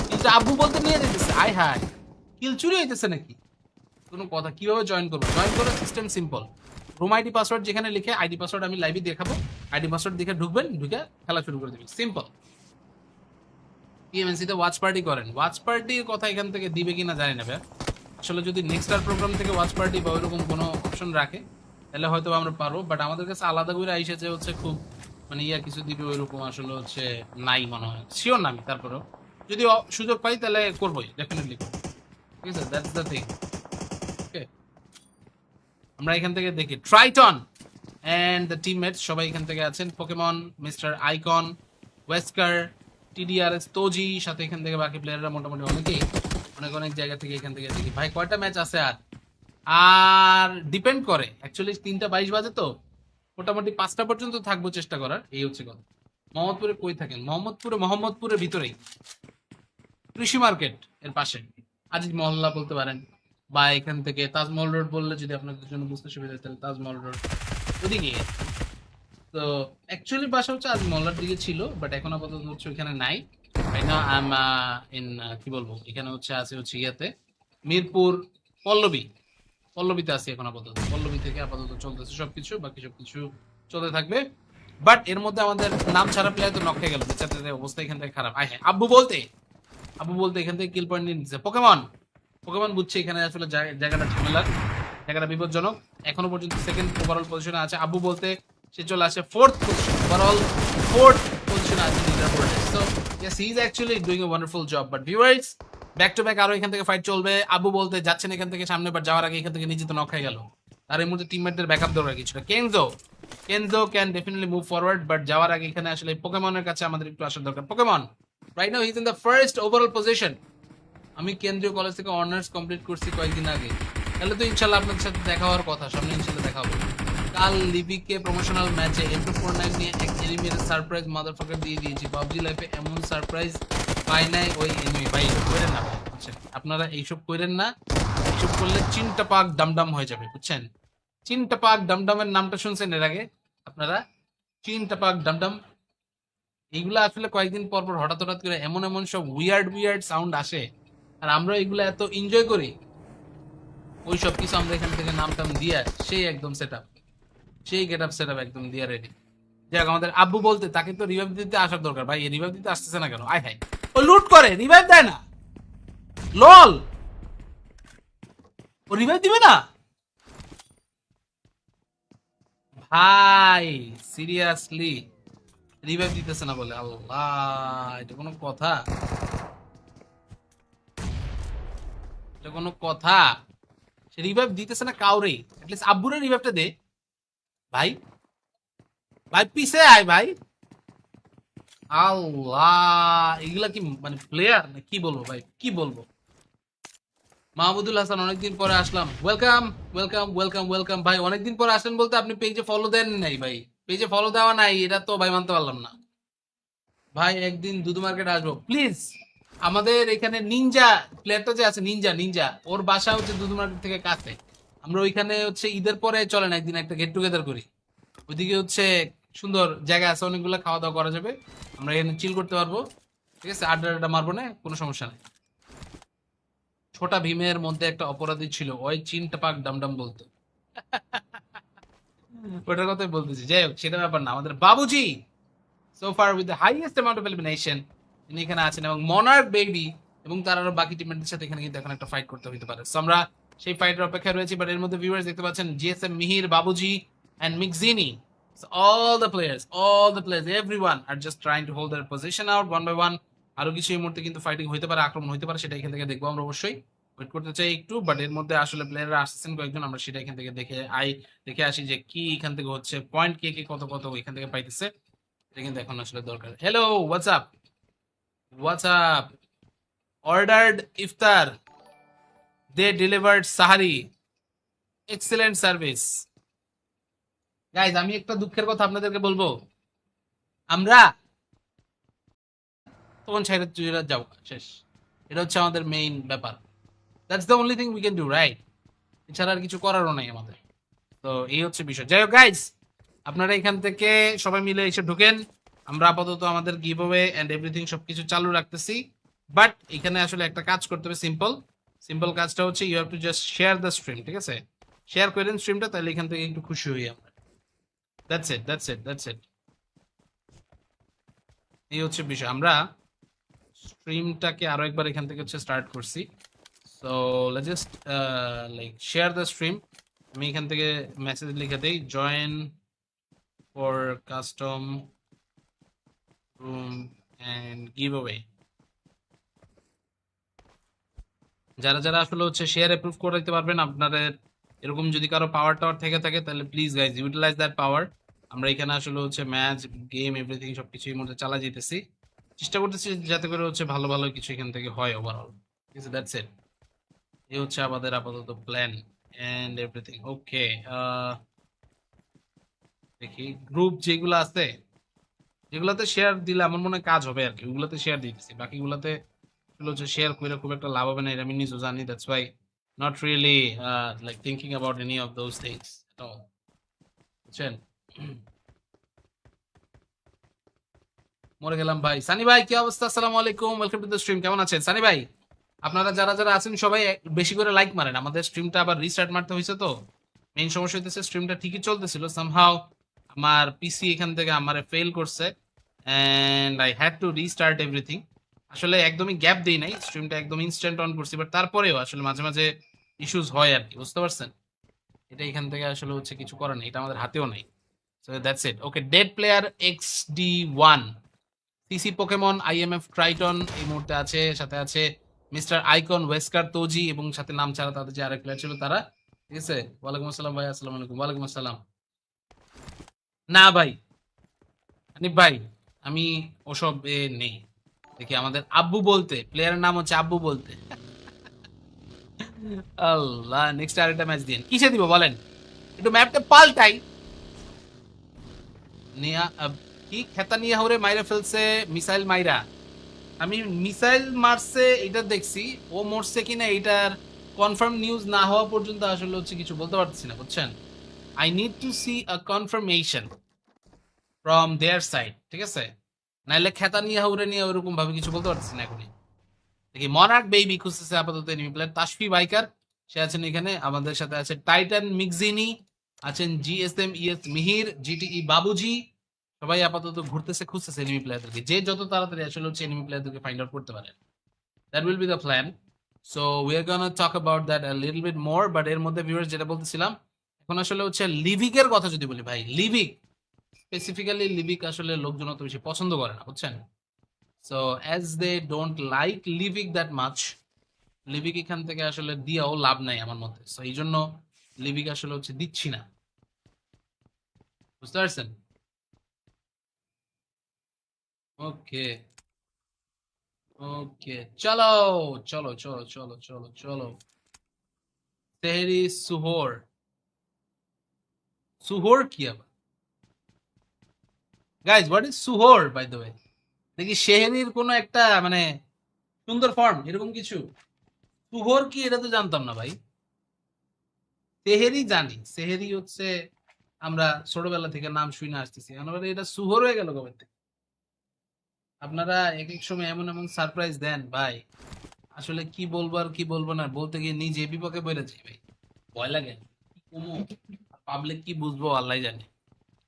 কিলটা আব্বু বলতে নিয়ে যেতেছে, আয় হায়, কিল চুরি হইতেছে নাকি? কোনো কথা, কিভাবে জয়েন করবো? জয়েন করার system simple, room ID password যেখানে লিখে, আইডি পাসওয়ার্ড আমি লাইভে দেখাবো, আইডি পাসওয়ার্ড দেখে ঢুকবেন, ঢুকে খেলা শুরু করে দেবেন, সিম্পল। টিএমএনসি তে ওয়াচ পার্টি করেন, ওয়াচ পার্টির কথা এখান থেকে দিবে কিনা জানি না ভাই। আসলে যদি নেক্সট আর প্রোগ্রাম থেকে ওয়াচ পার্টি বা ওইরকম কোনো অপশন রাখে তাহলে হয়তো আমরা পারবো, বাট আমাদের কাছে আলাদা করে আইসে যে হচ্ছে খুব মানে ইয়া কিছু দিবে ওইরকম আসলে হচ্ছে নাই মনে হয়, শিওর না আমি। তারপরেও যদি সুযোগ পাই তাহলে করবোই, ডেফিনেটলি করবো, ঠিক আছে। That's the thing. ওকে, আমরা এখান থেকে দেখি ট্রাইটন অ্যান্ড দ্য টিমমেটস সবাই এখান থেকে আছেন, পোকেমন, মিস্টার আইকন, ওয়েস্কার, টিডিআরএস, তোজি, সাথে এখান থেকে বাকি প্লেয়াররা মোটামুটি অনেকেই অনেক অনেক জায়গা থেকে এখান থেকে দেখি। ভাই কয়টা ম্যাচ আছে আর? আর ডিপেন্ড করে অ্যাকচুয়ালি 3:22 বাজে তো মোটামুটি 5টা পর্যন্ত থাকবো চেষ্টা করার, এই হচ্ছে কথা। মোহাম্মদপুরে কই থাকেন? মোহাম্মদপুরের ভিতরেই কৃষি মার্কেট এর পাশে আজিজ মহল্লা বলতে পারেন, বা এখান থেকে তাজমহল রোড বললে যদি আপনাদের জন্য বুঝতে সুবিধা হয় তাহলে তাজমহল রোড ওদিকে। তো অ্যাকচুয়ালি বাসা হচ্ছে আজ মহল্লার দিকে ছিল, বাট এখন আপাতত হচ্ছে ওইখানে নাই। Right now I am in, কি বলবো, এখানে হচ্ছে আছে হচ্ছে ইয়াতে মিরপুর পল্লবী, পল্লবীতে আছি এখন আপাতত। পল্লবী থেকে আপাতত চলতেছে সবকিছু, বাকি সবকিছু চলতে থাকবে। বাট এর মধ্যে আমাদের নাম ছাড়া প্লেয়ার তো নক হয়ে গেল, বেচারাদের অবস্থা এখান থেকে খারাপ। আয় হ্যাঁ, আব্বু বলতে এখান থেকে কিল পয়েন্ট নিয়ে নিচ্ছে। পোকেমন পোকেমন বুঝছে এখানে আসলে জায়গাটা ঝামেলার, জায়গাটা বিপজ্জনক। এখনো পর্যন্ত সেকেন্ড ওভারঅল পজিশনে আছে আব্বু বলতে, সে চলে আসে ফোর্থ পজিশন, ওভারঅল ফোর্থ পজিশনে আছে লিডার বোর্ডে। So yes, he is actually doing a wonderful job. But viewers, back to back আরো এখান থেকে ফাইট চলবে। আব্বু বলতে যাচ্ছেন এখান থেকে সামনে, বাট যাওয়ার আগে এখান থেকে নিজে তো নক হয়ে গেল। আর এই মুহূর্তে টিমমেটদের ব্যাকআপ দরকার কিছুটা। Kenzo can definitely move forward, but যাওয়ার আগে এখানে আসলে পোকেমনের কাছে আমাদের একটু আসার দরকার। Pokemon right now he is in the first overall position. আমি কেন্দ্রীয় কলেজ থেকে অনার্স কমপ্লিট করছি কয়েকদিন আগে, তাহলে তো ইনশাল্লাহ আপনাদের সাথে দেখা হওয়ার কথা, সামনে ইনশাল্লাহ দেখা হবে। কাল লিবিকে প্রমোশনাল ম্যাচে M249 নিয়ে এক এনিমির সারপ্রাইজ মাদারফাকার দিয়ে দিয়েছি। পাবজি লাইফে এমন সারপ্রাইজ পাই নাই ওই এনিমি। ভাই এইসব করেন না ভাই, বুঝছেন? আপনারা এইসব করেন না, এইসব করলে চিনটা পাক ডামডাম হয়ে যাবে, বুঝছেন? চিনটা পাক ডামডামের নামটা শুনছেন এর আগে আপনারা? চিনটা পাক ডামডাম, এইগুলা আসলে কয়েকদিন পর পর হঠাৎ হঠাৎ করে এমন এমন সব উইয়ার্ড সাউন্ড আসে, আর আমরা এগুলো এত এনজয় করি, ওই সব কিছু আমরা এখান থেকে নাম টাম দিয়া সেই একদম সেই সেট আপ একদম দিয়া রেডি। যাক, আমাদের আব্বু বলতে তাকে তো রিভাইভ দিতে আসার দরকার। ভাই রিভাইভ দিতে আসতেছে না কেন? আয় হাই, ও লুট করে রিভাইভ দেয় না, লল, ও রিভাইভ দিবে না ভাই, সিরিয়াসলি রিভাইভ দিতেছে না বলে? আল্লাহ, এটা কোনো কথা? এটা কোনো কথা? সে রিভাইভ দিতেছে না কাউরে, অ্যাটলিস্ট আব্বুরে রিভাইভটা দে ভাই। ভাই পিছে আয় ভাই। আল্লাহ, এগুলা কি মানে প্লেয়ার না? কি বলবো ভাই, কি বলবো? মাহমুদুল হাসান, অনেকদিন পরে আসলাম। ওয়েলকাম ওয়েলকাম ওয়েলকাম ওয়েলকাম ভাই। অনেকদিন পরে আসলেন বলতে আপনি পেজে ফলো দেন নাই ভাই? পেজে ফলো দেওয়া নাই, এটা তো ভাই মানতে পারলাম না ভাই। একদিন দুদু মার্কেট আসবো প্লিজ। আমাদের এখানে নিনজা প্লেয়ারটা যে আছে, নিনজা নিনজা ওর বাসা হচ্ছে দুদু মার্কেট থেকে কাছে। আমরা ওইখানে হচ্ছে ঈদের পরে চলেন একদিন একটা গেট টুগেদার করি। ওইদিকে হচ্ছে সুন্দর জায়গা আছে, অনেকগুলো খাওয়া দাওয়া করা যাবে, আমরা এখানে চিল করতে পারবো। ঠিক আছে, আড্ডা আড্ডা মারবো না, কোনো সমস্যা নেই। ছোটা ভীমের মধ্যে একটা অপরাধী ছিল, ওই চিনটা পাক ডামডাম বলতো। ওটার কথাই বলতেছি। যাই হোক, সেটা ব্যাপার না। আমাদের Babuji so far with the highest amount of elimination, তিনি এখানে আছেন, এবং মনার্ক বেবি এবং তার আরো বাকি টিমমেটদের সাথে এখানে কিন্তু এখন একটা ফাইট করতে হতে পারে। So আমরা সেই ফাইটের অপেক্ষায় রয়েছি। বাট এর মধ্যে ভিউয়ার্স দেখতে পাচ্ছেন জিএসএম মিহির, বাবুজি এন্ড মিকজিনি, all the players, everyone are just trying to hold their position out one by one. আরো কিছু এই মুহূর্তে কিন্তু ফাইটিং হইতে পারে, আক্রমণ হইতে পারে, সেটা এখান থেকে দেখবো আমরা অবশ্যই। ওয়েট করতে চাই একটু, বাট এর মধ্যে আসলে প্লেয়াররা আসছেন কয়েকজন, আমরা সেটা এখান থেকে দেখে আসি যে কি এখান থেকে হচ্ছে, পয়েন্ট কে কে কত কত এখান থেকে পাইতেছে, এটা কিন্তু এখন আসলে দরকার। হ্যালো, হোয়াটস আপ, অর্ডার্ড ইফতার, দে ডেলিভার্ড সাহারি, এক্সেলেন্ট সার্ভিস। গাইজ, আমি একটা দুঃখের কথা আপনাদেরকে বলবো, আমরা তখন ছেড়ে চলে যাও, শেষ। এটা হচ্ছে আমাদের মেইন ব্যাপার। That's the only thing we can do, right? এছাড়া আর কিছু করারও নাই আমাদের। তো এই হচ্ছে বিষয়। যাই হোক গাইজ, আপনারা এখান থেকে সবাই মিলে এসে ঢুকেন। আমরা আপাতত আমাদের গিভ অ্যাওয়ে এন্ড এভরিথিং সবকিছু চালু রাখতেছি। বাট এখানে আসলে একটা কাজ করতে হবে, সিম্পল কাজটা হচ্ছে you have to just share the stream. ঠিক আছে, শেয়ার করেন স্ট্রিমটা, তাহলে এখান থেকে একটু খুশি হই আমরা। That's it. এই হচ্ছে বিষয়। আমরা স্ট্রিমটাকে আরো একবার এখান থেকে হচ্ছে স্টার্ট করছি। So let's just like share the stream. আমি এখান থেকে মেসেজ লিখে দেই, join for custom room and giveaway. যারা যারা আসলে হচ্ছে শেয়ার অ্যাপ্রুভ করে দিতে পারবেন, আপনাদের এরকম যদি কারো পাওয়ার টাওয়ার থেকে থাকে, তাহলে please guys utilize that power. আমরা এখানে আসলে হচ্ছে ম্যাচ, গেম, এভরিথিং সবকিছু এর মধ্যে চালা যেতেছি, চেষ্টা করতেছি যাতে করে হচ্ছে ভালো ভালো কিছু এখান থেকে হয় ওভারঅল। ঠিক আছে, দ্যাটস ইট। এই হচ্ছে আমাদের আপাতত প্ল্যান। And everything okay. দেখি গ্রুপ যেগুলো আছে যেগুলোতে শেয়ার দিলে আমার মনে হয় কাজ হবে আর কি, ওগুলোতে শেয়ার দিতেছি, বাকিগুলোতে আসলে হচ্ছে শেয়ার করে খুব একটা লাভ হবে না, এটা আমি নিজেও জানি। That's why not really like thinking about any of those things at all, বুঝছেন? মরে গেলাম ভাই। সানি ভাই কি অবস্থা? আসসালামু আলাইকুম, ওয়েলকাম টু দ্য স্ট্রিম। কেমন আছেন সানি ভাই? আপনারা যারা যারা আছেন সবাই বেশি করে লাইক মারেন, আমাদের স্ট্রিমটা আবার রিস্টার্ট মারতে হয়েছে তো। মেইন সমস্যা হইতেছে স্ট্রিমটা ঠিকই চলতেছিল, সামহাও আমার পিসি এখান থেকে আমারে ফেল করছে and I had to restart everything. আসলে একদমই গ্যাপ দেই নাই, স্ট্রিমটা একদম ইনস্ট্যান্ট অন করছি, বাট তারপরেও আসলে মাঝে মাঝে ইস্যুস হয় আর কি, বুঝতে পারছেন? এটা এখান থেকে আসলে হচ্ছে কিছু করার নেই, এটা আমাদের হাতেও নাই। So that's it. Okay, dead player XD1, CC Pokemon, IMF Triton এই মুহূর্তে আছে, সাথে আছে মিস্টার আইকন, ওয়েস্কার তোজি, এবং সাথে নাম ছাড়া তাদের যে আরেক প্লেয়ার ছিল তারা। ঠিক আছে, ওয়ালাইকুম আসসালাম ভাই। আসসালামু আলাইকুম। ওয়ালাইকুম আসসালাম। না ভাই, হানিফ ভাই, আমি ওসব নেই। দেখি আমাদের আব্বু বলতে প্লেয়ারের নাম হচ্ছে আব্বু বলতে। আল্লাহ, নেক্সট আরেকটা ম্যাচ দিন, কিসে দিব বলেন? একটু ম্যাপটা পাল্টাই। নিয়া কি খেতা নিয়ে হরে মাইরা ফেলছে মিসাইল মাইরা। আমি মিসাইল মারছে এটা দেখছি, ও মরছে কিনা এটার কনফার্ম নিউজ না হওয়া পর্যন্ত আসলে হচ্ছে কিছু বলতে পারছি না, বুঝছেন? I need to see a confirmation from their side, ঠিক আছে? নাইলে খেতা নিয়ে হাউরে নিয়ে ওরকম ভাবে কিছু বলতে পারছি না এখনই। দেখি মনার্ক বেবি খুঁজতেছে আপাতত এনিমি প্লেয়ার, তাসফি বাইকার সে আছেন এখানে আমাদের সাথে, আছে টাইটান মিক্সিনি, আছেন GSM ES মিহির, GTE বাবুজি, সবাই আপাতত ঘুরতেছে খুঁজতেছে এনিমি প্লেয়ারদেরকে, যে যত তাড়াতাড়ি আসলে হচ্ছে এনিমি প্লেয়ারদেরকে ফাইন্ড আউট করতে পারে। That will be the plan. So we are gonna talk about that a little bit more, but এর মধ্যে ভিউয়ার্স যেটা বলতেছিলাম, এখন আসলে হচ্ছে লিভিক এর কথা যদি বলি ভাই, লিভিক স্পেসিফিক্যালি লিভিক আসলে লোকজন অত বেশি পছন্দ করে না, বুঝছেন? So as they don't like লিভিক দ্যাট মাচ, লিভিক এখান থেকে আসলে দিয়েও লাভ নাই আমার মতে। সো এই জন্য লিভিক আসলে হচ্ছে দিচ্ছি না, বুঝতে পারছেন? ওকে ওকে, চলো চলো চলো চলো চলো চলো। তেহরি সুহোর, সুহোর কি আবার? গাইজ হোয়াট ইজ সুহোর বাই দ্য ওয়ে? দেখি শেহরির কোনো একটা মানে সুন্দর ফর্ম এরকম কিছু। সুহোর কি এটা তো জানতাম না ভাই। তেহেরি জানি, সেহেরি হচ্ছে আমরা ছোটবেলা থেকে নাম শুনে আসতেছি, আমরা এটা সুহোর হয়ে গেল কবে থেকে? আপনারা এক এক সময় এমন এমন সারপ্রাইজ দেন ভাই, আসলে কি বলবো আর কি বলবো না, বলতে গিয়ে নিজে বিপক্ষে বলে যাই ভাই, ভয় লাগে। পাবলিক কি বুঝবো আল্লাহ জানে।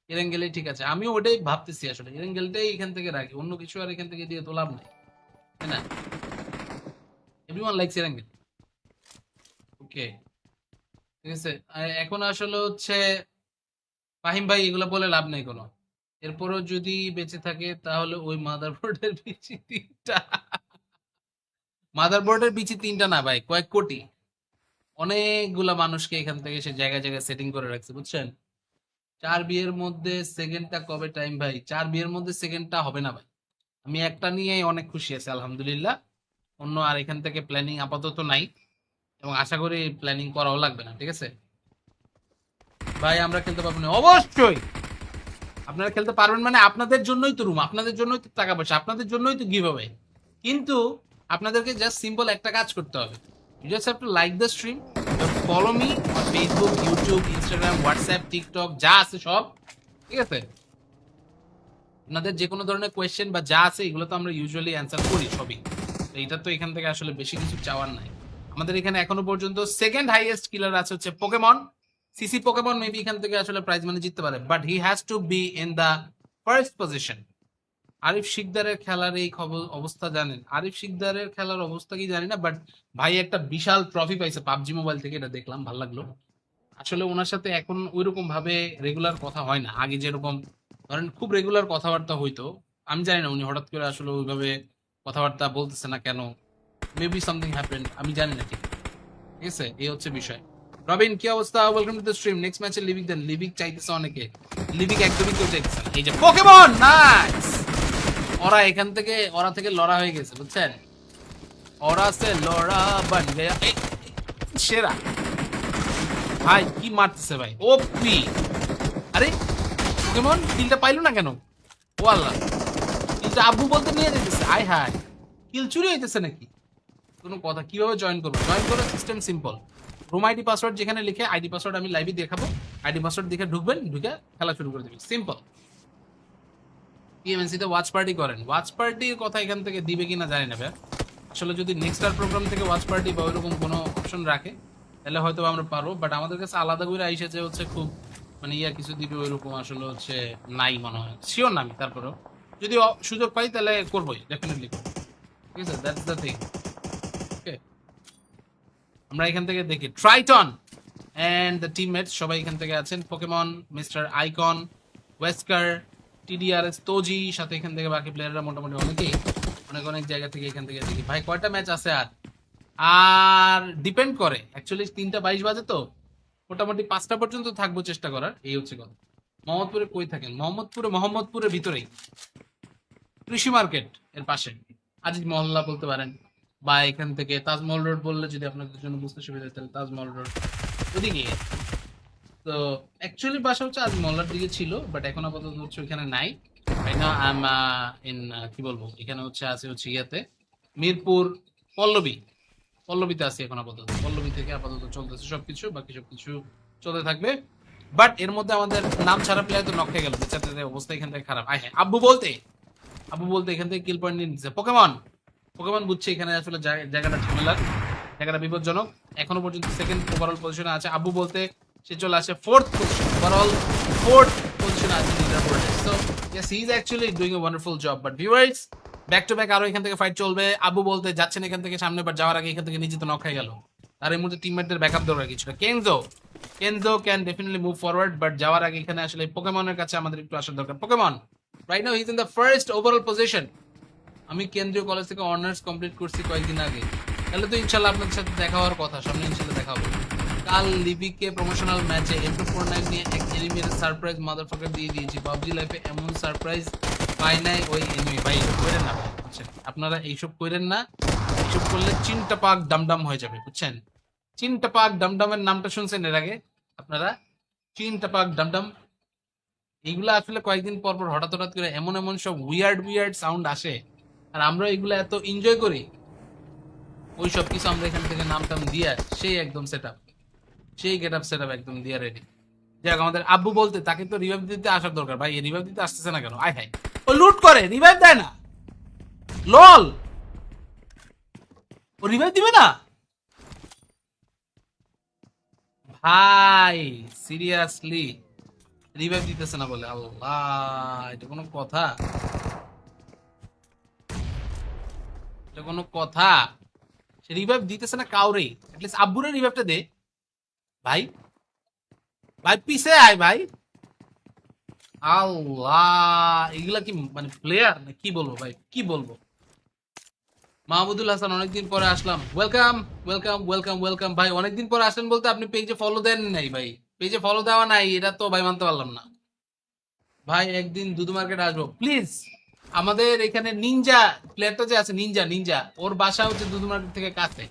এরেঙ্গেলেই ঠিক আছে, আমিও ওটাই ভাবতেছি, আসলে এরেঙ্গেলটাই এখান থেকে রাখি, অন্য কিছু আর এখান থেকে দিয়ে তো লাভ নাই, তাই না? Everyone likes এরেঙ্গেল। ওকে, ঠিক আছে। এখন আসলে হচ্ছে ফাহিম ভাই এগুলো বলে লাভ নেই কোনো, এরপরও যদি বেঁচে থাকে তাহলে ওই মাদারবোর্ডের পিছি তিনটা, মাদারবোর্ডের পিছি তিনটা না ভাই, কয়েক কোটি, অনেকগুলা মানুষকে এখান থেকে সে জায়গায় জায়গায় সেটিং করে রাখছে, বুঝছেন? 4 বিয়ের মধ্যে সেকেন্ডটা কবে টাইম ভাই? 4 বিয়ের মধ্যে সেকেন্ডটা হবে না ভাই। আমি একটা নিয়েই অনেক খুশি আছি আলহামদুলিল্লাহ। অন্য আর এখান থেকে প্ল্যানিং আপাতত নাই, এবং আশা করি প্ল্যানিং করাও লাগবে না, ঠিক আছে? ভাই আমরা খেলতে পারবো না, অবশ্যই আপনারা খেলতে পারবেন, মানে আপনাদের জন্যই তো রুম, আপনাদের জন্যই তো টাকা পয়সা, আপনাদের জন্যই তো গিভ হবে। কিন্তু আপনাদেরকে জাস্ট সিম্পল একটা কাজ করতে হবে, you just have to like the stream, follow me on Facebook, YouTube, Instagram, WhatsApp, TikTok যা আছে সব, ঠিক আছে? আপনাদের যে কোনো ধরনের কোয়েশ্চেন বা যা আছে এগুলো তো আমরা ইউজুয়ালি অ্যান্সার করি সবই, তো এটা তো এখান থেকে আসলে বেশি কিছু চাওয়ার নাই। আমাদের এখানে এখনো পর্যন্ত সেকেন্ড হাইয়েস্ট কিলার আছে হচ্ছে পোকেমন, সিসি পোকেমন মেবি এখান থেকে আসলে প্রাইজ মানি জিততে পারে, but he has to be in the first position. Arif শিকদারের খেলার এই খবর অবস্থা জানেন? আরিফ শিকদারের খেলার অবস্থা কি জানি না, বাট ভাই একটা বিশাল ট্রফি পাইছে পাবজি মোবাইল থেকে, এটা দেখলাম ভালো লাগলো। আসলে ওনার সাথে এখন ওইরকম ভাবে রেগুলার কথা হয় না, আগে যেরকম ধরেন খুব রেগুলার কথাবার্তা হইতো, আমি জানি না উনি হঠাৎ করে আসলে ওইভাবে কথাবার্তা বলতেছে না কেন, মেবি সামথিং হ্যাপেন্ড, আমি জানি না ঠিক, ঠিক আছে? এই হচ্ছে বিষয়। রবিন কি অবস্থা? Welcome to the stream. Next ম্যাচে লিভিক দেন, লিভিক চাইতেছে অনেকে, লিভিক একদমই কেউ চাইতেছে না। এই যে পোকেমন, নাইস, ওরা এখান থেকে ওরা থেকে লড়া হয়ে গেছে, বুঝছেন? ওরা সে লড়া বান গয়া, সেরা। ভাই কি মারতেছে ভাই, ওপি। আরে পোকেমন কিলটা পাইলো না কেন? ও আল্লাহ, কিলটা আব্বু বলতে নিয়ে যেতেছে। আয় হায়, কিল চুরি হইতেছে নাকি? কোনো কথা। কিভাবে জয়েন করবো? জয়েন করার system simple. Room ID password যেখানে লিখে, আইডি পাসওয়ার্ড আমি লাইভে দেখাবো, আইডি পাসওয়ার্ড দেখে ঢুকবেন, ঢুকে খেলা শুরু করে দেবেন, সিম্পল। টিএমএনসি তে ওয়াচ পার্টি করেন, ওয়াচ পার্টির কথা এখান থেকে দিবে কিনা জানি না ভাই। আসলে যদি নেক্সট আর প্রোগ্রাম থেকে ওয়াচ পার্টি বা ওইরকম কোনো অপশন রাখে তাহলে হয়তো আমরা পারবো, বাট আমাদের কাছে আলাদা করে আইসে যে হচ্ছে খুব মানে ইয়া কিছু দিবে ওইরকম আসলে হচ্ছে নাই মনে হয়, শিওর না আমি। তারপরেও যদি সুযোগ পাই তাহলে করবোই, ডেফিনেটলি। ঠিক আছে, দ্যাটস দ্য থিং। ওকে, আমরা এখান থেকে দেখি ট্রাইটন অ্যান্ড দ্য টিমমেটস সবাই এখান থেকে আছেন। পোকেমন, মিস্টার আইকন, ওয়েস্কার, টিডিআরএস, তোজি, সাথে এখান থেকে বাকি প্লেয়াররা মোটামুটি অনেকেই অনেক অনেক জায়গা থেকে এখান থেকে দেখি। ভাই কয়টা ম্যাচ আছে আর? আর ডিপেন্ড করে অ্যাকচুয়ালি, 3:22 বাজে তো মোটামুটি 5টা পর্যন্ত থাকবো, চেষ্টা করার, এই হচ্ছে কথা। মোহাম্মদপুরে কই থাকেন? মোহাম্মদপুরের ভিতরেই, কৃষি মার্কেট এর পাশে, আজিজ মহল্লা বলতে পারেন, বা এখান থেকে তাজমহল রোড বললে যদি আপনাদের জন্য বুঝতে সুবিধা হয় তাহলে তাজমহল রোড ওদিকে। তো অ্যাকচুয়ালি বাসা হচ্ছে আজ মহল্লার দিকে ছিল, বাট এখন আপাতত হচ্ছে ওইখানে নাই। Right now I am in, কি বলবো, এখানে হচ্ছে আছে হচ্ছে ইয়াতে মিরপুর পল্লবী, পল্লবীতে আছি এখন আপাতত। পল্লবী থেকে আপাতত চলতেছে সবকিছু, বাকি সবকিছু চলতে থাকবে। বাট এর মধ্যে আমাদের নাম ছাড়া প্লেয়ার তো নক হয়ে গেল, বেচারাদের অবস্থা এখান থেকে খারাপ। আয় হ্যাঁ, আব্বু বলতে এখান থেকে কিল পয়েন্ট নিয়ে নিচ্ছে। পোকেমন, পোকেমন বুঝছে এখানে আসলে জায়গাটা ঝামেলার, জায়গাটা বিপজ্জনক। এখনো পর্যন্ত সেকেন্ড ওভারঅল পজিশনে আছে। আব্বু বলতে সে চলে আসে ফোর্থ পজিশন, ওভারঅল ফোর্থ পজিশনে আছে লিডার বোর্ডে। So yes, he is actually doing a wonderful job. But viewers, back to back আরো এখান থেকে ফাইট চলবে। আব্বু বলতে যাচ্ছেন এখান থেকে সামনে, বাট যাওয়ার আগে এখান থেকে নিজে তো নক হয়ে গেল। তার এই মুহূর্তে টিমমেটদের ব্যাকআপ দরকার কিছুটা। Kenzo can definitely move forward, but যাওয়ার আগে এখানে আসলে পোকেমনের কাছে আমাদের একটু আসার দরকার। Pokemon right now he is in the first overall position. আমি কেন্দ্রীয় কলেজ থেকে অনার্স কমপ্লিট করছি কয়েকদিন আগে, তাহলে তো ইনশাল্লাহ আপনাদের সাথে দেখা হওয়ার কথা, সামনে ইনশাল্লাহ দেখা হবে। কাল লিবিকে প্রমোশনাল ম্যাচে M249 নিয়ে এক এনিমির সারপ্রাইজ মাদারফাকার দিয়ে দিয়েছি। পাবজি লাইফে এমন সারপ্রাইজ পাই নাই ওই এনিমি। ভাই এইসব করেন না ভাই, বুঝছেন? আপনারা এইসব করেন না, এইসব করলে চিনটা পাক ডামডাম হয়ে যাবে, বুঝছেন? চিনটা পাক ডামডামের নামটা শুনছেন এর আগে আপনারা? চিনটা পাক ডামডাম, এইগুলা আসলে কয়েকদিন পর পর হঠাৎ হঠাৎ করে এমন এমন সব উইয়ার্ড সাউন্ড আসে, আর আমরা এগুলো এত এনজয় করি, ওই সব কিছু আমরা এখান থেকে নাম টাম দিয়ে সেই একদম সেই গেট আপ সেট আপ একদম দিয়ে রেডি। যাক, আমাদের আব্বু বলতে তাকে তো রিভাইভ দিতে আসার দরকার। ভাই রিভাইভ দিতে আসতেছে না কেন? আয় হাই, ও লুট করে রিভাইভ দেয় না, লল, ও রিভাইভ দিবে না ভাই, সিরিয়াসলি রিভাইভ দিতেছে না বলে? আল্লাহ, এটা কোনো কথা? এটা কোনো কথা? সে রিভাইভ দিতেছে না কাউরে, অ্যাটলিস্ট আব্বুরে রিভাইভটা দে ভাই। ভাই পিছে আয় ভাই। আল্লাহ, এগুলা কি মানে প্লেয়ার না? কি বলবো ভাই, কি বলবো? মাহমুদুল হাসান, অনেকদিন পরে আসলাম। ওয়েলকাম ওয়েলকাম ওয়েলকাম ওয়েলকাম ভাই। অনেকদিন পরে আসলেন বলতে আপনি পেজে ফলো দেন নাই ভাই? পেজে ফলো দেওয়া নাই, এটা তো ভাই মানতে পারলাম না ভাই। একদিন দুদু মার্কেট আসবো প্লিজ। আমাদের এখানে নিনজা প্লেয়ারটা যে আছে, নিনজা নিনজা, ওর বাসা হচ্ছে দুদু মার্কেট থেকে কাছে।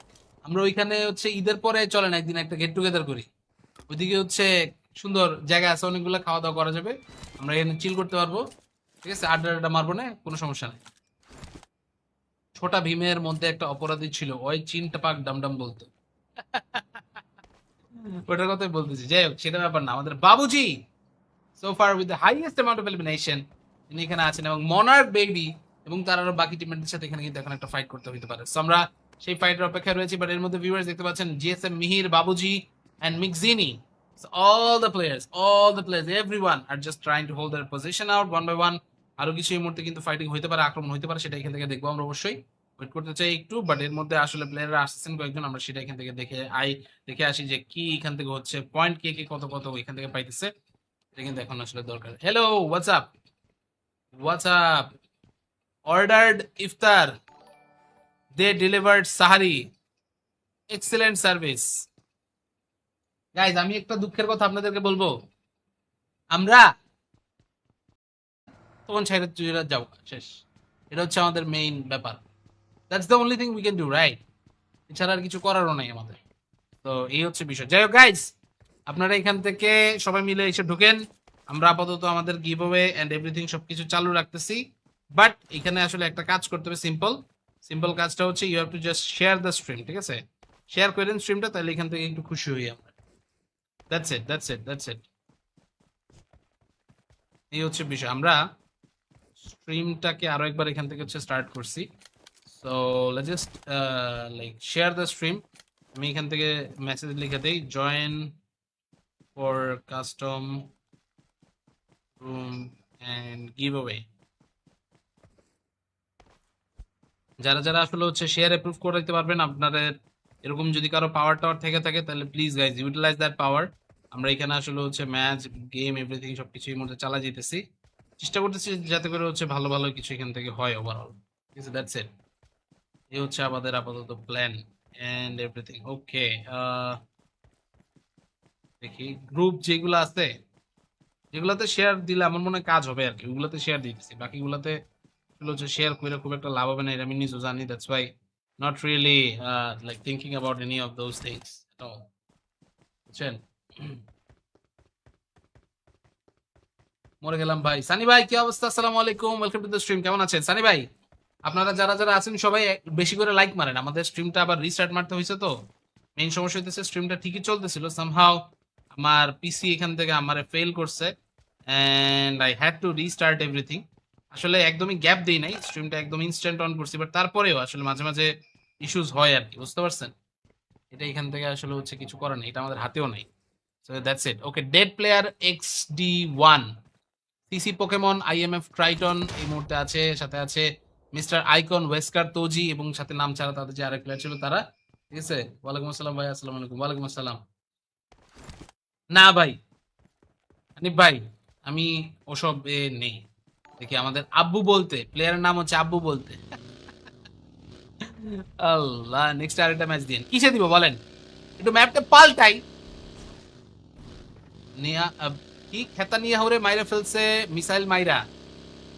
আমরা ওইখানে হচ্ছে ঈদের পরে চলেন একদিন একটা গেট টুগেদার করি। ওইদিকে হচ্ছে সুন্দর জায়গা আছে, অনেকগুলো খাওয়া দাওয়া করা যাবে, আমরা এখানে চিল করতে পারবো। ঠিক আছে, আড্ডা আড্ডা মারবো না, কোনো সমস্যা নেই। ছোটা ভীমের মধ্যে একটা অপরাধী ছিল, ওই চিনটা পাক ডামডাম বলতো। ওটার কথাই বলতেছি। যাই হোক, সেটা ব্যাপার না। আমাদের Babuji so far with the highest amount of elimination, তিনি এখানে আছেন, এবং মনার্ক বেবি এবং তার আরো বাকি টিমমেটদের সাথে এখানে কিন্তু এখন একটা ফাইট করতে হতে পারে। সো আমরা সেই ফাইটের অপেক্ষায় রয়েছি। বাট এর মধ্যে ভিউয়ার্স দেখতে পাচ্ছেন জিএসএম মিহির, বাবুজি এন্ড মিকজিনি, all the players, everyone are just trying to hold their position out one by one. আরো কিছু এই মুহূর্তে কিন্তু ফাইটিং হইতে পারে, আক্রমণ হইতে পারে, সেটা এখান থেকে দেখবো আমরা অবশ্যই। ওয়েট করতে চাই একটু, বাট এর মধ্যে আসলে প্লেয়াররা আসছেন কয়েকজন, আমরা সেটা এখান থেকে দেখে আসি যে কি এখান থেকে হচ্ছে, পয়েন্ট কে কে কত কত এখান থেকে পাইতেছে, এটা কিন্তু এখন আসলে দরকার। হ্যালো, হোয়াটস আপ, অর্ডার্ড ইফতার, দে ডেলিভার্ড সাহারি, এক্সেলেন্ট সার্ভিস। গাইজ, আমি একটা দুঃখের কথা আপনাদেরকে বলবো, আমরা তখন ছেড়ে চুরা যাও, শেষ। এটা হচ্ছে আমাদের মেইন ব্যাপার। That's the only thing we can do, right? এছাড়া আর কিছু করারও নাই আমাদের। তো এই হচ্ছে বিষয়। যাই হোক গাইজ, আপনারা এখান থেকে সবাই মিলে এসে ঢুকেন। আমরা আপাতত আমাদের গিভ অ্যাওয়ে এন্ড এভরিথিং সবকিছু চালু রাখতেছি, বাট এখানে আসলে একটা কাজ করতে হবে। সিম্পল সিম্পল কাজটা হচ্ছে you have to just share the stream. ঠিক আছে, শেয়ার করেন স্ট্রিমটা, তাহলে এখান থেকে একটু খুশি হই আমরা। That's it, that's it, that's it. এই হচ্ছে বিষয়। আমরা স্ট্রিমটাকে আরো একবার এখান থেকে হচ্ছে স্টার্ট করছি। So let's just like share the stream. আমি এখান থেকে মেসেজ লিখে দেই, join for custom room and giveaway. যারা যারা আসলে হচ্ছে শেয়ার অ্যাপ্রুভ করে দিতে পারবেন, আপনাদের এরকম যদি কারো পাওয়ার টাওয়ার থেকে থাকে, তাহলে please guys utilize that power. আমরা এখানে আসলে হচ্ছে ম্যাচ গেম এভরিথিং সবকিছু এই মধ্যে চালা যেতেছি, চেষ্টা করতেছি যাতে করে হচ্ছে ভালো ভালো কিছু এখান থেকে হয় ওভারঅল। ঠিক আছে, দ্যাটস ইট। এই হচ্ছে আমাদের আপাতত প্ল্যান এন্ড এভরিথিং। ওকে, দেখি গ্রুপ যেগুলো আছে, যেগুলোতে শেয়ার দিলে আমার মনে হয় কাজ হবে আর কি, ওগুলোতে শেয়ার দিতেছি। বাকিগুলোতে আসলে হচ্ছে শেয়ার করে খুব একটা লাভ হবে না, এটা আমি নিজেও জানি। That's why not really like thinking about any of those things at all. বুঝছেন? মরে গেলাম ভাই। সানি ভাই কি অবস্থা? আসসালামু আলাইকুম, ওয়েলকাম টু দ্য স্ট্রিম। কেমন আছেন সানি ভাই? আপনারা যারা যারা আছেন সবাই বেশি করে লাইক মারেন। আমাদের স্ট্রিমটা আবার রিস্টার্ট মারতে হয়েছে, তো মেইন সমস্যা হইতেছে স্ট্রিমটা ঠিকই চলতেছিল, সামহাও আমার পিসি এখান থেকে আমারে ফেল করছে and I had to restart everything. আসলে একদমই গ্যাপ দেই নাই, স্ট্রিমটা একদম ইনস্ট্যান্ট অন করছি, বাট তারপরেও আসলে মাঝে মাঝে ইস্যুস হয় আর কি, বুঝতে পারছেন? এটা এখান থেকে আসলে হচ্ছে কিছু করার নেই, এটা আমাদের হাতেও নাই। So that's it. Okay, dead player XD1, CC Pokemon, IMF Triton এই মুহূর্তে আছে, সাথে আছে মিস্টার আইকন, ওয়েস্কার তোজি, এবং সাথে নাম ছাড়া তাদের যে আরেক প্লেয়ার ছিল তারা। ঠিক আছে, ওয়ালাইকুম আসসালাম ভাই। আসসালামু আলাইকুম। ওয়ালাইকুম আসসালাম। না ভাই, হানিফ ভাই, আমি ওসব নেই। দেখি আমাদের আব্বু বলতে প্লেয়ারের নাম হচ্ছে আব্বু বলতে। আল্লাহ, নেক্সট আরেকটা ম্যাচ দিন, কিসে দিব বলেন? একটু ম্যাপটা পাল্টাই। নিয়া কি খেতা নিয়ে হরে মাইরা ফেলছে মিসাইল মাইরা।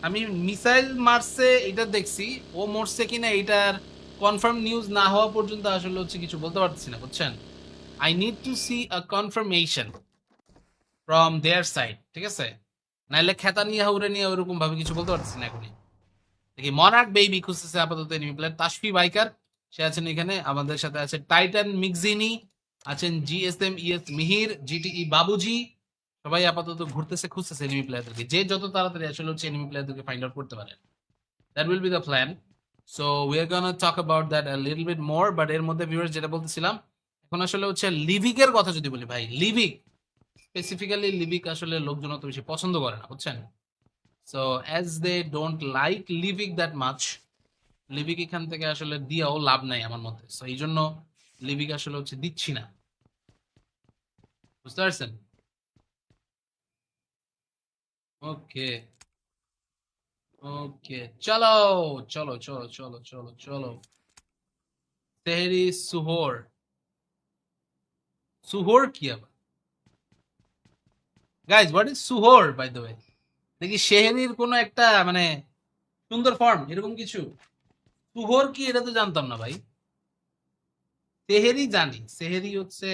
আমি মিসাইল মারছে এটা দেখছি, ও মরছে কিনা এটার কনফার্ম নিউজ না হওয়া পর্যন্ত আসলে হচ্ছে কিছু বলতে পারছি না, বুঝছেন? I need to see a confirmation from their side. ঠিক আছে, নাইলে খেতা নিয়ে হাউরে নিয়ে ওরকম ভাবে কিছু বলতে পারছি না এখনই। দেখি মনার্ক বেবি খুঁজতেছে আপাতত এনিমি প্লেয়ার। তাসফি বাইকার সে আছেন এখানে, আমাদের সাথে আছে টাইটান মিক্সিনি, আছেন GSM ES মিহির, GTE বাবুজি। সবাই আপাতত ঘুরতেছে, খুঁজতেছে এনিমি প্লেয়ারদেরকে, যে যত তাড়াতাড়ি আসলে হচ্ছে এনিমি প্লেয়ারদেরকে ফাইন্ড আউট করতে পারে। That will be the plan. So we are gonna talk about that a little bit more, but এর মধ্যে ভিউয়ার্স যেটা বলতেছিলাম, এখন আসলে হচ্ছে লিভিক এর কথা যদি বলি ভাই, লিভিক স্পেসিফিক্যালি লিভিক আসলে লোকজন অত বেশি পছন্দ করে না, বুঝছেন? So as they don't like লিভিক দ্যাট মাচ, লিভিক এখান থেকে আসলে দিয়েও লাভ নাই আমার মতে। সো এই জন্য লিভিক আসলে হচ্ছে দিচ্ছি না, বুঝতে পারছেন? ওকে ওকে, চলো চলো চলো চলো চলো চলো। তেহরি সুহোর, সুহোর কি আবার? গাইজ হোয়াট ইজ সুহোর বাই দ্য ওয়ে? দেখি শেহরির কোনো একটা মানে সুন্দর ফর্ম এরকম কিছু। সুহোর কি এটা তো জানতাম না ভাই। তেহেরি জানি, সেহেরি হচ্ছে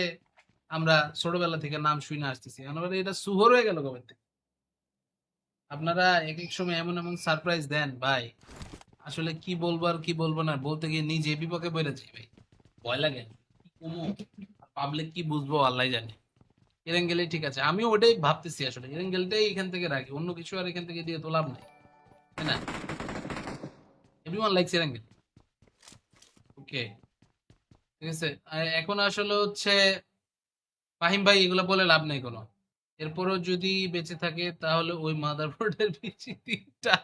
আমরা ছোটবেলা থেকে নাম শুনে আসতেছি, আমরা এটা সুহোর হয়ে গেল কবে থেকে? আপনারা এক এক সময় এমন এমন সারপ্রাইজ দেন ভাই, আসলে কি বলবো আর কি বলবো না, বলতে গিয়ে নিজে বিপক্ষে বলে যাই ভাই, ভয় লাগে। পাবলিক কি বুঝবো আল্লাহ জানে। এরেঙ্গেলেই ঠিক আছে, আমিও ওটাই ভাবতেছি, আসলে এরেঙ্গেলটাই এখান থেকে রাখি, অন্য কিছু আর এখান থেকে দিয়ে তো লাভ নাই, তাই না? Everyone likes এরেঙ্গেল। ওকে, ঠিক আছে। এখন আসলে হচ্ছে ফাহিম ভাই এগুলো বলে লাভ নেই কোনো, এরপরও যদি বেঁচে থাকে তাহলে ওই মাদারবোর্ডের পিছি তিনটা।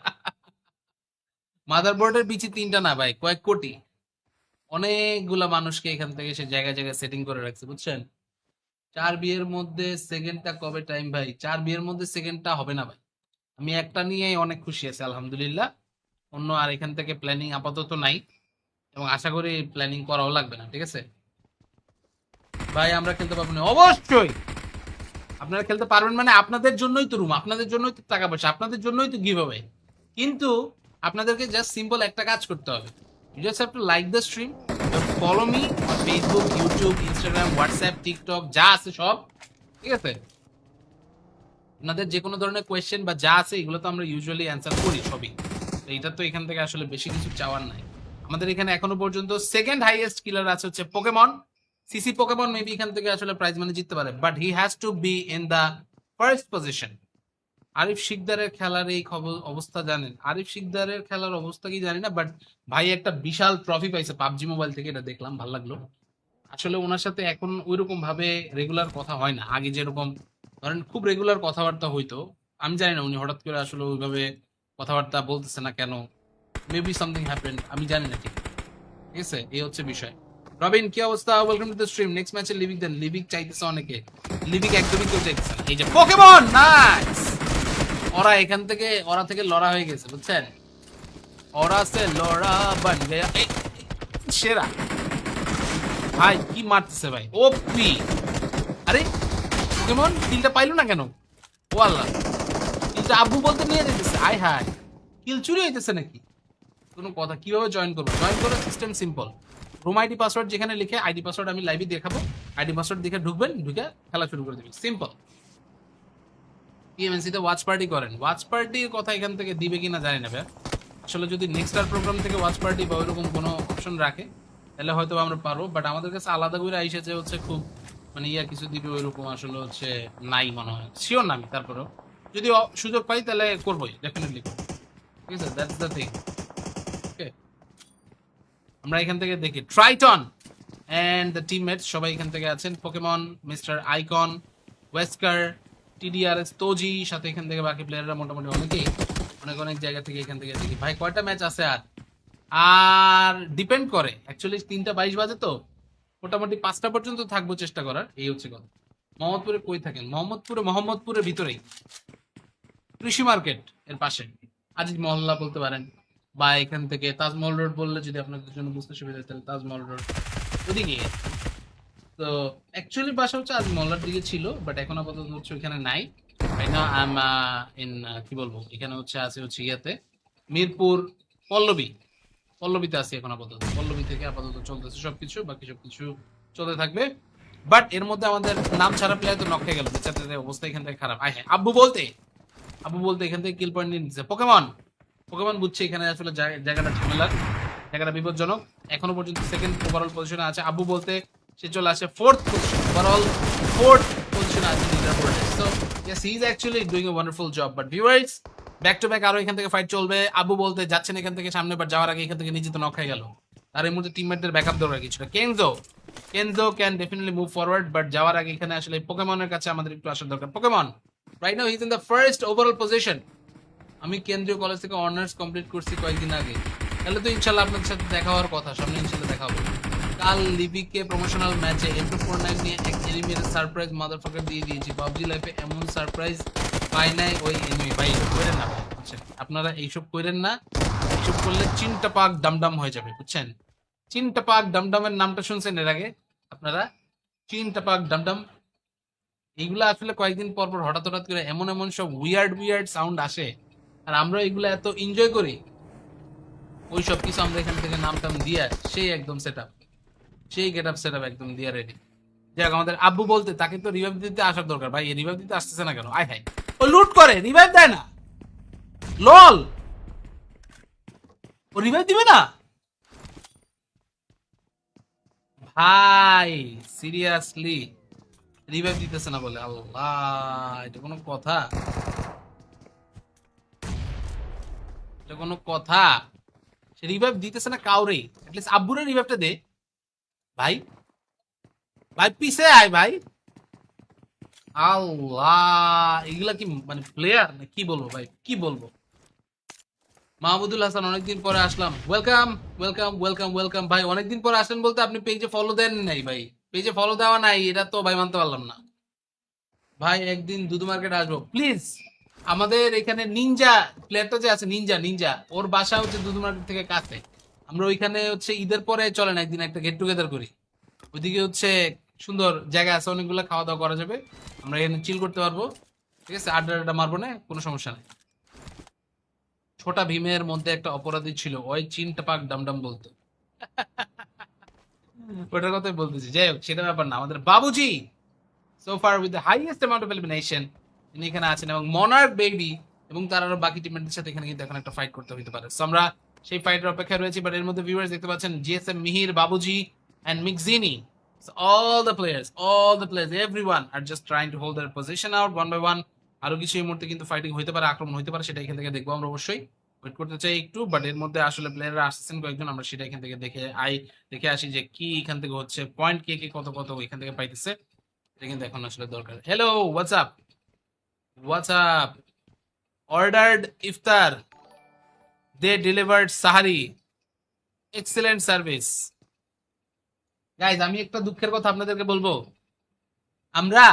মাদারবোর্ডের পিছি তিনটা না ভাই, কয়েক কোটি, অনেকগুলা মানুষকে এখান থেকে সে জায়গায় জায়গায় সেটিং করে রাখছে, বুঝছেন? 4 বিয়ের মধ্যে সেকেন্ডটা কবে টাইম ভাই? 4 বিয়ের মধ্যে সেকেন্ডটা হবে না ভাই। আমি একটা নিয়ে অনেক খুশি আছি আলহামদুলিল্লাহ। অন্য আর এখান থেকে প্ল্যানিং আপাতত নাই, এবং আশা করি প্ল্যানিং করাও লাগবে না। ঠিক আছে ভাই, আমরা খেলতে পারবো না অবশ্যই। আপনারা খেলতে পারবেন মানে আপনাদের জন্যই তো রুম, আপনাদের জন্যই তো টাকা পয়সা, আপনাদের জন্যই তো গিভ হবে। কিন্তু আপনাদেরকে জাস্ট সিম্পল একটা কাজ করতে হবে, you just have to like the stream, follow me on Facebook, YouTube, Instagram, WhatsApp, TikTok যা আছে সব, ঠিক আছে? আপনাদের যে কোনো ধরনের কোয়েশ্চেন বা যা আছে এগুলো তো আমরা ইউজুয়ালি অ্যান্সার করি সবই। তো এটা তো এখান থেকে আসলে বেশি কিছু চাওয়ার নাই। আমাদের এখানে এখনো পর্যন্ত সেকেন্ড হাইয়েস্ট কিলার আছে হচ্ছে পোকেমন। সিসি পোকেমন মেবি এখান থেকে আসলে প্রাইজ মানি জিততে পারে, but he has to be in the first position. Arif শিকদারের খেলার এই খবর অবস্থা জানেন? আরিফ শিকদারের খেলার অবস্থা কি জানি না, বাট ভাই একটা বিশাল ট্রফি পাইছে পাবজি মোবাইল থেকে, এটা দেখলাম, ভালো লাগলো। আসলে ওনার সাথে এখন ওইরকম ভাবে রেগুলার কথা হয় না, আগে যেরকম ধরেন খুব রেগুলার কথাবার্তা হইতো। আমি জানি না উনি হঠাৎ করে আসলে ওইভাবে কথাবার্তা বলতেছে না কেন, মেবি সামথিং হ্যাপেন্ড, আমি জানি না ঠিক। ঠিক আছে, এই হচ্ছে বিষয়। রবিন কি অবস্থা? Welcome to the stream. Next ম্যাচে লিভিক দেন। লিভিক চাইতেছে অনেকে, লিভিক একদমই কেউ চাইতেছে না। এই যে পোকেমন, নাইস। ওরা এখান থেকে ওরা থেকে লড়া হয়ে গেছে, বুঝছেন? ওরা সে লড়া বান গয়া। সেরা ভাই, কি মারতেছে ভাই, ওপি। আরে পোকেমন কিলটা পাইলো না কেন? ও আল্লাহ, কিলটা আব্বু বলতে নিয়ে যেতেছে। আয় হায়, কিল চুরি হইতেছে নাকি? কোনো কথা। কিভাবে জয়েন করবো? জয়েন করার system simple. Room ID password যেখানে লিখে, আইডি পাসওয়ার্ড আমি লাইভে দেখাবো, আইডি পাসওয়ার্ড দেখে ঢুকবেন, ঢুকে খেলা শুরু করে দেবেন, সিম্পল। টিএমএনসি তে ওয়াচ পার্টি করেন। ওয়াচ পার্টির কথা এখান থেকে দিবে কিনা জানি না ভাই। আসলে যদি নেক্সট আর প্রোগ্রাম থেকে ওয়াচ পার্টি বা ওইরকম কোনো অপশন রাখে তাহলে হয়তো আমরা পারবো, বাট আমাদের কাছে আলাদা করে আইসে যে হচ্ছে খুব মানে ইয়া কিছু দিবে ওইরকম আসলে হচ্ছে নাই মনে হয়, শিওর না আমি। তারপরেও যদি সুযোগ পাই তাহলে করবোই, ডেফিনেটলি। ঠিক আছে, দ্যাটস দ্য থিং। ওকে, আমরা এখান থেকে দেখি ট্রাইটন এন্ড দ্য টিমমেটস সবাই এখান থেকে আছেন। পোকেমন, মিস্টার আইকন, ওয়েস্কার, টিডিআরএস, তোজি, সাথে এখান থেকে বাকি প্লেয়াররা মোটামুটি অনেকেই অনেক অনেক জায়গা থেকে এখান থেকে দেখি। ভাই কয়টা ম্যাচ আছে আর? আর ডিপেন্ড করে অ্যাকচুয়ালি, 3:22 বাজে তো মোটামুটি 5টা পর্যন্ত থাকবো, চেষ্টা করার, এই হচ্ছে কথা। মোহাম্মদপুরে কই থাকেন? মোহাম্মদপুরের ভিতরেই, কৃষি মার্কেট এর পাশে আজিজ মহল্লা বলতে পারেন, বা এখান থেকে তাজমহল রোড বললে যদি আপনাদের জন্য বুঝতে সুবিধা হয় তাহলে তাজমহল রোড ওদিকে। তো অ্যাকচুয়ালি বাসা হচ্ছে আজ মহল্লার দিকে ছিল, বাট এখন আপাতত হচ্ছে ওইখানে নাই। Right now I am in, কি বলবো, এখানে হচ্ছে আছে হচ্ছে ইয়াতে মিরপুর পল্লবী, পল্লবীতে আছি এখন আপাতত। পল্লবী থেকে আপাতত চলতেছে সবকিছু, বাকি সবকিছু চলতে থাকবে। বাট এর মধ্যে আমাদের নাম ছাড়া প্লেয়ার তো নক হয়ে গেল, বেচারাদের অবস্থা এখান থেকে খারাপ। আয় হ্যাঁ, আব্বু বলতে এখান থেকে কিল পয়েন্ট নিয়ে নিচ্ছে। পোকেমন, পোকেমন বুঝছে এখানে আসলে জায়গাটা ঝামেলার, জায়গাটা বিপজ্জনক। এখনো পর্যন্ত সেকেন্ড ওভারঅল পজিশনে আছে। আব্বু বলতে সে চলে আসে ফোর্থ পজিশন, ওভারঅল ফোর্থ পজিশনে আছে লিডার বোর্ডে। So yes, he is actually doing a wonderful job. But viewers, back to back আরো এখান থেকে ফাইট চলবে। আব্বু বলতে যাচ্ছেন এখান থেকে সামনে, বাট যাওয়ার আগে এখান থেকে নিজে তো নক হয়ে গেল। তার এই মুহূর্তে টিমমেটদের ব্যাকআপ দরকার কিছুটা। Kenzo can definitely move forward, but যাওয়ার আগে এখানে আসলে পোকেমনের কাছে আমাদের একটু আসার দরকার। Pokemon right now he is in the first overall position. আমি কেন্দ্রীয় কলেজ থেকে অনার্স কমপ্লিট করছি কয়েকদিন আগে। তাহলে তো ইনশাল্লাহ আপনাদের সাথে দেখা হওয়ার কথা, সামনে ইনশাল্লাহ দেখা হবে। কাল লিবিকে প্রমোশনাল ম্যাচে M249 নিয়ে এক এনিমির সারপ্রাইজ মাদারফাকার দিয়ে দিয়েছি। পাবজি লাইফে এমন সারপ্রাইজ পাই নাই ওই এনিমি। ভাই এইসব করেন না ভাই, বুঝছেন? আপনারা এইসব করেন না, এইসব করলে চিনটা পাক ডামডাম হয়ে যাবে, বুঝছেন? চিনটা পাক ডামডামের নামটা শুনছেন এর আগে আপনারা? চিনটা পাক ডামডাম, এইগুলা আসলে কয়েকদিন পর পর হঠাৎ হঠাৎ করে এমন এমন সব উইয়ার্ড উইয়ার্ড সাউন্ড আসে, আর আমরা এগুলো এত এনজয় করি, ওই সব কিছু আমরা এখান থেকে নাম টাম দিয়া সেই একদম সেট আপ, সেই গেট আপ সেট আপ একদম দিয়া রেডি। যাক, আমাদের আব্বু বলতে তাকে তো রিভাইভ দিতে আসার দরকার। ভাই রিভাইভ দিতে আসতেছে না কেন? আয় হাই, ও লুট করে রিভাইভ দেয় না, লল, ও রিভাইভ দিবে না ভাই, সিরিয়াসলি রিভাইভ দিতেছে না বলে? আল্লাহ, এটা কোনো কথা? এটা কোনো কথা? সে রিভাইভ দিতেছে না কাউরে, অ্যাটলিস্ট আব্বুরে রিভাইভটা দে ভাই। ভাই পিছে আয় ভাই। আল্লাহ, এগুলা কি মানে প্লেয়ার না? কি বলবো ভাই, কি বলবো? মাহমুদুল হাসান, অনেকদিন পরে আসলাম। ওয়েলকাম ওয়েলকাম ওয়েলকাম ওয়েলকাম ভাই। অনেকদিন পরে আসলেন বলতে আপনি পেজে ফলো দেন নাই ভাই? পেজে ফলো দেওয়া নাই, এটা তো ভাই মানতে পারলাম না ভাই। একদিন দুদু মার্কেট আসবো প্লিজ। আমাদের এখানে নিনজা প্লেয়ারটা যে আছে, নিনজা নিনজা, ওর বাসা হচ্ছে দুদু মার্কেট থেকে কাছে। আমরা ওইখানে হচ্ছে ঈদের পরে চলেন একদিন একটা গেট টুগেদার করি। ওইদিকে হচ্ছে সুন্দর জায়গা আছে, অনেকগুলো খাওয়া দাওয়া করা যাবে, আমরা এখানে চিল করতে পারবো। ঠিক আছে, আড্ডা আড্ডা মারবো না, কোনো সমস্যা নেই। ছোটা ভীমের মধ্যে একটা অপরাধী ছিল, ওই চিনটা পাক ডামডাম বলতো। ওটার কথাই বলতেছি। যাই হোক, সেটা ব্যাপার না। আমাদের Babuji so far with the highest amount of elimination তিনি এখানে আছেন, এবং মনার্ক বেবি এবং তার আরো বাকি টিমমেটদের সাথে এখানে কিন্তু এখন একটা ফাইট করতে হতে পারে। সো আমরা সেই ফাইটের অপেক্ষায় রয়েছি, বাট এর মধ্যে ভিউয়ার্স দেখতে পাচ্ছেন জিএসএম মিহির, বাবুজি এন্ড মিকজিনি, all the players, everyone are just trying to hold their position out one by one. আরো কিছু এই মুহূর্তে কিন্তু ফাইটিং হইতে পারে, আক্রমণ হইতে পারে, সেটা এখান থেকে দেখবো আমরা অবশ্যই। ওয়েট করতে চাই একটু, বাট এর মধ্যে আসলে প্লেয়াররা আসছেন কয়েকজন, আমরা সেটা এখান থেকে দেখে আসি যে কি এখান থেকে হচ্ছে, পয়েন্ট কে কে কত কত এখান থেকে পাইতেছে, এটা কিন্তু এখন আসলে দরকার। হ্যালো, হোয়াটস আপ, অর্ডার্ড ইফতার, দে ডেলিভার্ড সাহারি, এক্সেলেন্ট সার্ভিস। গাইজ, আমি একটা দুঃখের কথা আপনাদেরকে বলবো, আমরা